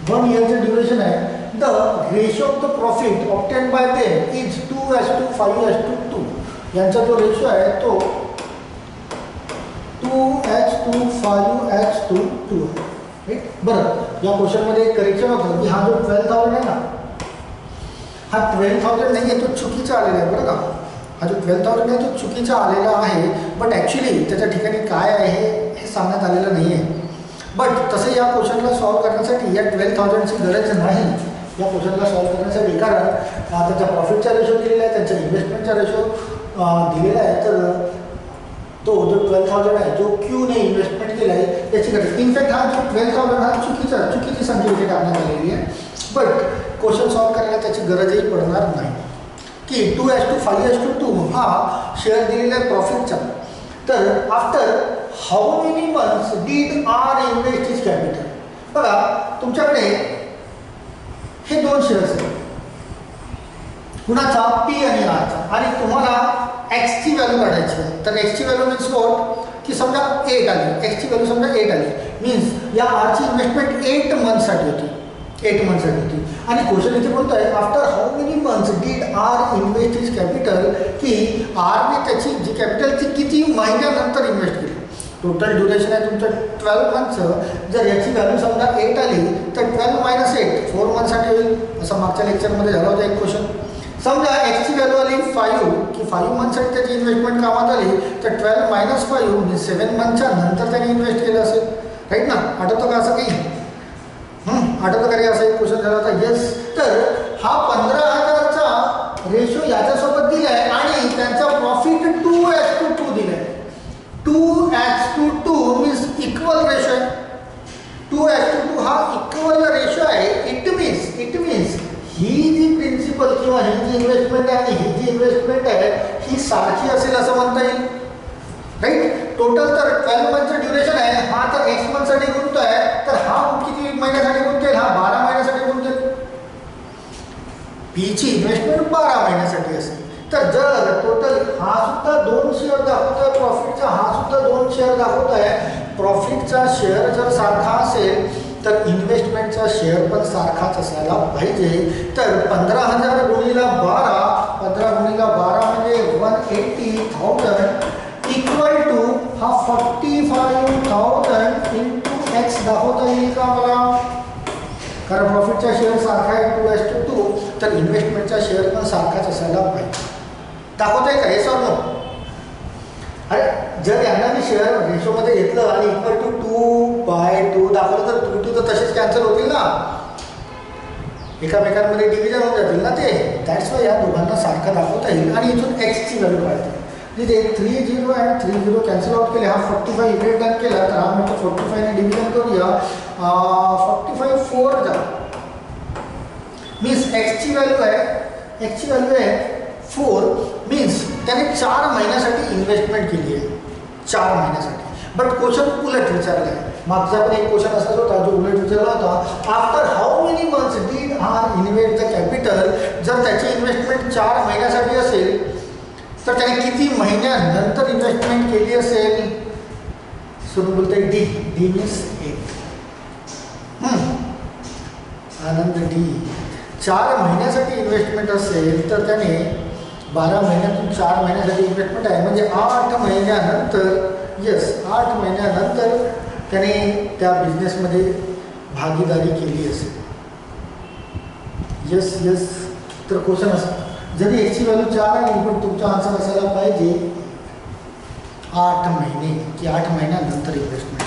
1 yearचं ड्युरेशन आहे. The ratio of the profit obtained by them is 2:5:2. यांचा जो रेशो आहे तो 2:5:2 आहे. बरं, या क्वेश्चनमध्ये एक करेक्शन होतं की हा जो 12,000 आहे ना, हा 12,000 नाही आहे, तो चुकीचा आलेला आहे बरं का. हा जो 12,000 आहे तो चुकीचा आलेला आहे. बट ॲक्च्युली त्याच्या ठिकाणी काय आहे हे सांगण्यात आलेलं नाही आहे. बट तसं या क्वेश्चनला सॉल्व्ह करण्यासाठी या 12,000ची गरज नाही. या क्वेश्चनला सॉल्व्ह करण्यासाठी कारण त्यांचा प्रॉफिटचा रेशो दिलेला आहे, त्यांच्या इन्व्हेस्टमेंटचा रेशो दिलेला आहे. तर तो जो 12,000 आहे जो क्यूने इन्व्हेस्टमेंट केला आहे त्याची गरज. इनफॅक्ट हा जो 12,000 हा चुकीची संख्या इथे टाकण्यात आलेली आहे. बट क्वेश्चन सॉल्व्ह करायला त्याची गरजही पडणार नाही. की 2:5:2 हा शेअर दिलेला आहे प्रॉफिटचा. तर after how many months did R invest is capital. बघा, तुमच्याकडे हे 2 शेअर्स आहेत. कुणाचा पी आणि आरचा, आणि तुम्हाला एक्सची व्हॅल्यू काढायची आहे. तर एक्सची व्हॅल्यू मीन्स वॉट की समजा 8 आली, एक्सची व्हॅल्यू समजा 8 आली, मीन्स या आरची इन्व्हेस्टमेंट 8 मंथसाठी होती, 8 मंथसाठी होती. आणि क्वेश्चन इथे बोलतो आहे after how many months did R invest his capital, की आरने त्याची जी कॅपिटलची किती महिन्यानंतर इन्व्हेस्ट केली. टोटल ड्युरेशन आहे तुमचं 12 मंथचं. जर याची व्हॅल्यू समजा 8 आली तर 12 - 8 4 मंथसाठी होईल. असं मागच्या लेक्चरमध्ये झाला होता एक क्वेश्चन. समजा एक्सची व्हॅल्यू आली 5, की 5 मंथसाठी त्याची इन्व्हेस्टमेंट कामात आली, तर 12 - 5 म्हणजे 7 मंथच्या नंतर त्याने इन्व्हेस्ट केलं असेल. राईट ना? आठवतं का असं काही? आठवतं का रे असा एक क्वेश्चन झाला होता? येस. तर हा 15,000चा रेशो याच्यासोबत दिला आहे आणि त्यांचा प्रॉफिट 2:2 दिला आहे. 2:2 मीन्स इक्वल रेशो आहे. 2:2 हा इक्वल रेशो आहे. इट मीन्स ही जी प्रिन्सिपल किंवा ही जी इन्व्हेस्टमेंट आहे आणि ही जी इन्व्हेस्टमेंट आहे ही सारखी असेल असं म्हणता येईल. राईट? टोटल तर 12 मंथचं ड्युरेशन आहे. हा तर एक्स मंथसाठी गुंततोय, तर हा किती महिन्यासाठी गुंतेल? हा 12 महिन्यासाठी गुंतेल. पीची इन्व्हेस्टमेंट 12 महिन्यासाठी असेल. तर जर टोटल हा सुद्धा 2 शेअर दाखवतोय प्रॉफिटचा, हा सुद्धा 2 शेअर दाखवतोय, प्रॉफिटचा शेअर जर सारखा असेल तर इन्व्हेस्टमेंटचा शेअर पण सारखाच असायला पाहिजे. तर 15,000 गुणिले 12, 15 गुणिले 12 म्हणजे 180,000 इक्वल टू हा 45,000 इंटू एक्स दाखवता येईल का मला? कारण प्रॉफिटचा शेअर सारखा आहे 2:2, तर इन्व्हेस्टमेंटचा शेअर पण सारखाच असायला पाहिजे. दाखवता येईल का हे सर? अरे जर यांना मी शेअर रेशोमध्ये घेतलं आणि इक्वल टू 2/2 दाखवलं तर 2 तर तसेच कॅन्सल होतील ना, एकामेकांमध्ये डिव्हिजन होऊन जातील ना ते. दॅट्स वाय या दोघांना सारखं दाखवता येईल. आणि इथून एक्सची व्हॅल्यू काढते. तिथे 30 आणि 30 कॅन्सल आउट केले. हा 45 इकडे डन केला तर हा म्हणतो 45 ने डिव्हिजन करूया. 45 4 जा मीन्स एक्सची व्हॅल्यू आहे 4, मीन्स त्याने 4 महिन्यासाठी इन्व्हेस्टमेंट केली आहे. 4 महिन्यासाठी. बट क्वेश्चन उलट विचारला आहे. मागचा पण एक क्वेश्चन असाच होता जो उलट विचारला होता. After how many months did R invest the capital. जर त्याची इन्व्हेस्टमेंट 4 महिन्यासाठी असेल तर त्याने किती महिन्यानंतर इन्व्हेस्टमेंट केली असेल? सुरू बोलते डी मीन्स 8. आनंद डी 4 महिन्यासाठी इन्व्हेस्टमेंट असेल तर त्याने 12 महिन्यातून 4 महिन्यासाठी इन्व्हेस्टमेंट आहे म्हणजे 8 महिन्यानंतर, येस 8 महिन्यानंतर त्याने त्या बिझनेसमध्ये भागीदारी केली असेल. येस. तर क्वेश्चन असं, जरी एक्सची व्हॅल्यू 4 आहे पण तुमचा आन्सर असायला पाहिजे 8 महिने की 8 महिन्यानंतर इन्व्हेस्टमेंट.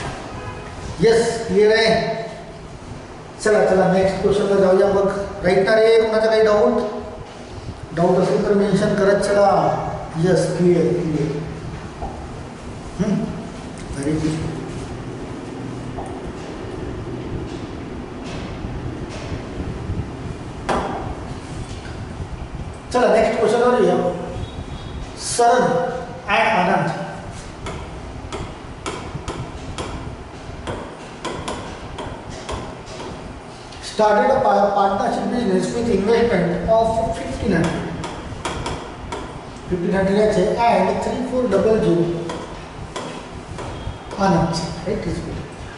येस, क्लिअर आहे? चला नेक्स्ट क्वेश्चनला जाऊया मग. राईट ना रे? कोणाचा काही डाऊट असेल तर मेन्शन करत चला. Yes, clear. Very good. चला नेक्स्ट क्वेश्चनवर येऊया. Saran and Anand started a partnership business with investment of 1500 याचे and 3400 Anand, right?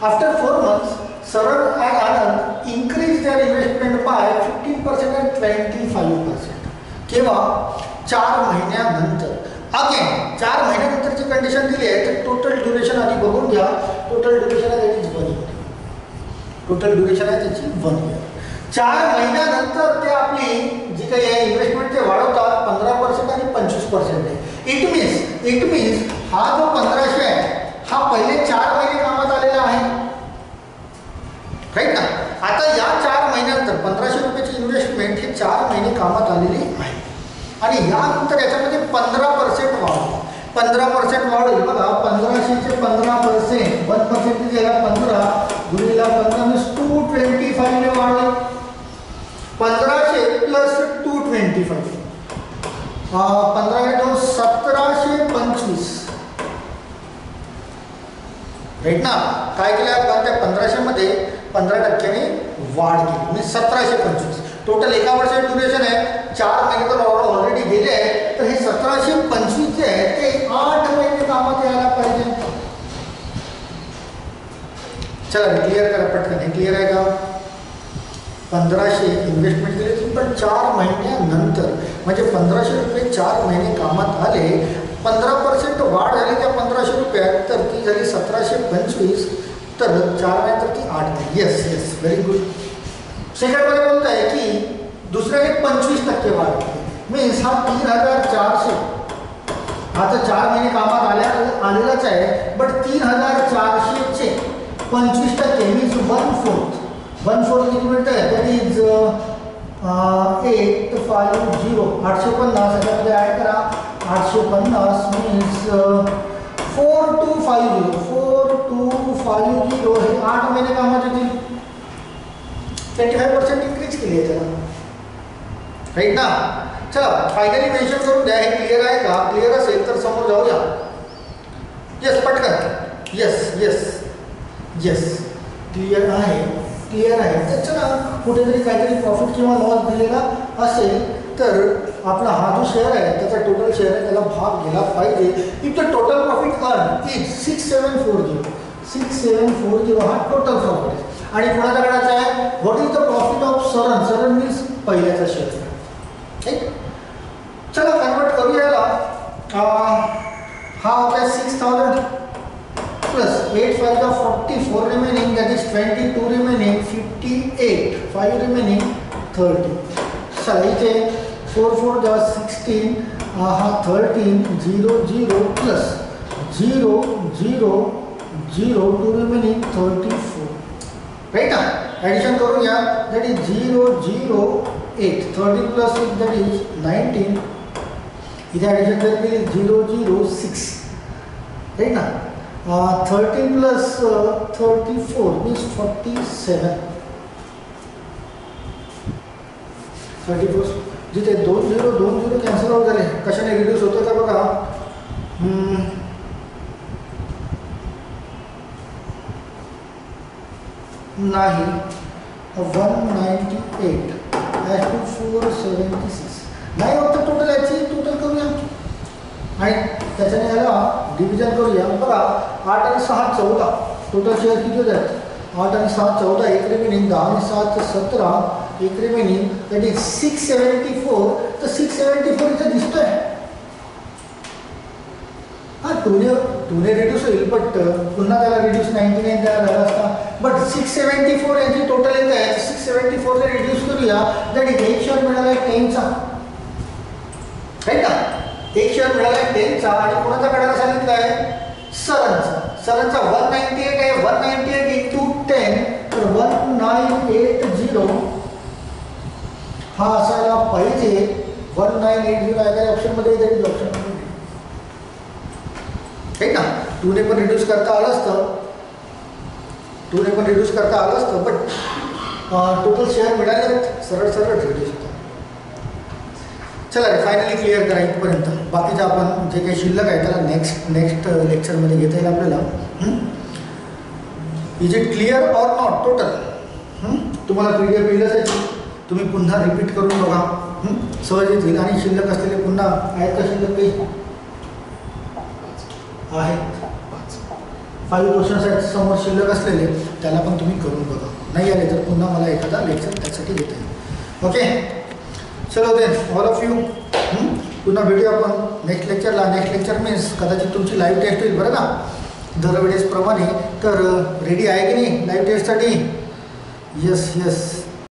After 4 months, Saran and Anand increased their investment by 15% and 25%. केव्हा? 4 महिन्यानंतर. अगेन 4 महिन्यानंतरची कंडिशन दिली आहे तर टोटल ड्युरेशन आधी बघून घ्या. टोटल ड्युरेशन आहे त्याची 1 इयर. टोटल ड्युरेशन आहे त्याची 1 इयर. 4 महिन्यानंतर ते आपली जी काही आहे इन्व्हेस्टमेंट ते वाढवतात 15% आणि 25% आहे. इट मीन्स हा जो 1500 आहे हा पहिले 4 महिने कामात आलेला आहे. राईट ना? आता या 4 महिन्यानंतर 1500 रुपयाची इन्व्हेस्टमेंट हे 4 महिने कामात आलेली आहे आणि यानंतर याच्यामध्ये 15% वाढ. 15% वाढ होईल बघा. 1500चे 15%, 1% किती झाला? 15 गुणिले 15 म्हणजे 225 ने वाढले. 1500 प्लस 225, 15 × 2 1725. राईट ना? काय केलं आपण त्या 1500 मध्ये 15% वाढ केली म्हणजे 1725. टोटल एका वर्षाचे ड्युरेशन आहे, 4 महिने तर ऑलरेडी गेले आहे, तर हे 1725 जे आहे ते 8 महिने कामात यायला पाहिजे. चला क्लिअर करा पटकन. हे क्लिअर आहे का? 1500 इन्व्हेस्टमेंट केली पण 4 महिन्यानंतर म्हणजे 1500 रुपये 4 महिने कामात आले, 15% वाढ झाली त्या 1500 रुपयात, तर ती झाली 1725, तर 4 महिने तर ती 8 महिने. Yes yes, very good. सेकंडमध्ये बोलत आहे की दुसऱ्याने 25% वाढ मीन्स हा 3400, हा तर 4 महिने कामात आलेलाच आहे, बट 3400चे 25% मीन्स 1/4. 1/4 किती मिळतं आहे? That is 850. 850 याच्यामध्ये ॲड करा. 850 मीन्स 4250. 4250 हे 8 महिने कामात येतील. 25% इन्क्रीज केली आहे त्याला, राईट ना. चला फायनली मेन्शन करून द्या. हे क्लिअर आहे का? क्लिअर असेल तर समोर जाऊया. येस पटकन. येस येस येस, क्लिअर आहे, क्लिअर आहे. तर चला कुठेतरी काहीतरी प्रॉफिट किंवा लॉस दिलेला असेल तर आपला हा जो शेअर आहे त्याचा टोटल शेअर आहे त्याला भाग गेला पाहिजे. If the total profit earn is 6740. 6740 हा टोटल प्रॉफिट आहे. आणि कोणाचा काढायचा आहे? What is the profit of Saran? Saran means पहिल्याचा शेअर. ठीक, चला कन्वर्ट करूया याला. हा होता 6000 plus 8 5 44 remaining, that is 22 remaining, 58 5 remaining 30. चला इथे 4 4 द्या 16, हा 13 0 0 प्लस 0 0 0 2 रिमेनिंग 34. राईट ना. ॲडिशन करूया. That is 0 0 8. 13 plus 6 that is 19. इथे ॲडिशन केली 0 0 6. राईट ना. 13 प्लस 34 मीन्स 47. 34 जिथे 2 0 2 0 कॅन्सल आउट झाले. कशाने रिड्यूस होतं का बघा. नाही, 198 ॲज टू 476 नाही होतं. टोटल याची टोटल करूया आणि त्याच्याने याला डिव्हिजन करूया. बघा 8 आणि 6 14. टोटल शेअर किती होत आहेत? 8 आणि 6 14, एक रिमेनिंग. 10 आणि 7 17, एक रिमेनिंग. That is 674. तर 674 इथे दिसतोय. हां, टूने रिड्यूस होईल, बट पुन्हा त्याला रिड्यूस 99 द्यायला झाला असता. बट 674 यांची टोटल येत आहे. 674 ने रिड्यूस करूया. दॅट इज एक शेअर मिळाला आहे 10चा. राईट ना. एक शेअर मिळाला आहे 10चा आणि कोणाचा काढायला सांगितलं आहे? सरनचा. सरनचा 198 आहे. 198 इंटू 10 तर 1980 हा असायला पाहिजे. 1980 आहे ऑप्शनमध्ये येते. ऑप्शनमध्ये ठीक ना. 2ने पण रिड्यूस करता आलं असतं. 2ने पण रिड्यूस करता आलं असतं, बट टोटल शेअर मिळाले सरळ सरळ रिड्यूस होतं. चला रे फायनली क्लिअर करा इथपर्यंत. बाकीचं आपण जे काही शिल्लक आहे त्याला नेक्स्ट लेक्चरमध्ये घेता येईल आपल्याला. Is it clear or not total? तुम्हाला PDF येईलच आहे. तुम्ही पुन्हा रिपीट करून बघा, सहज येतील. आणि शिल्लक असलेले पुन्हा आहेत का? शिल्लक काही आहेत. 5 क्वेश्चन्स आहेत समोर शिल्लक असलेले, त्याला पण तुम्ही करून बघा. नाही आले तर पुन्हा मला एखादा लेक्चर त्यासाठी घेता येईल. ओके, चलो देन ऑल ऑफ यू. पुन्हा भेटूया आपण नेक्स्ट लेक्चरला. नेक्स्ट लेक्चर मीन्स कदाचित तुमची लाईव्ह टेस्ट होईल बरं ना, दरवेळेसप्रमाणे. तर रेडी आहे की नाही लाईव्ह टेस्टसाठी? Yes yes.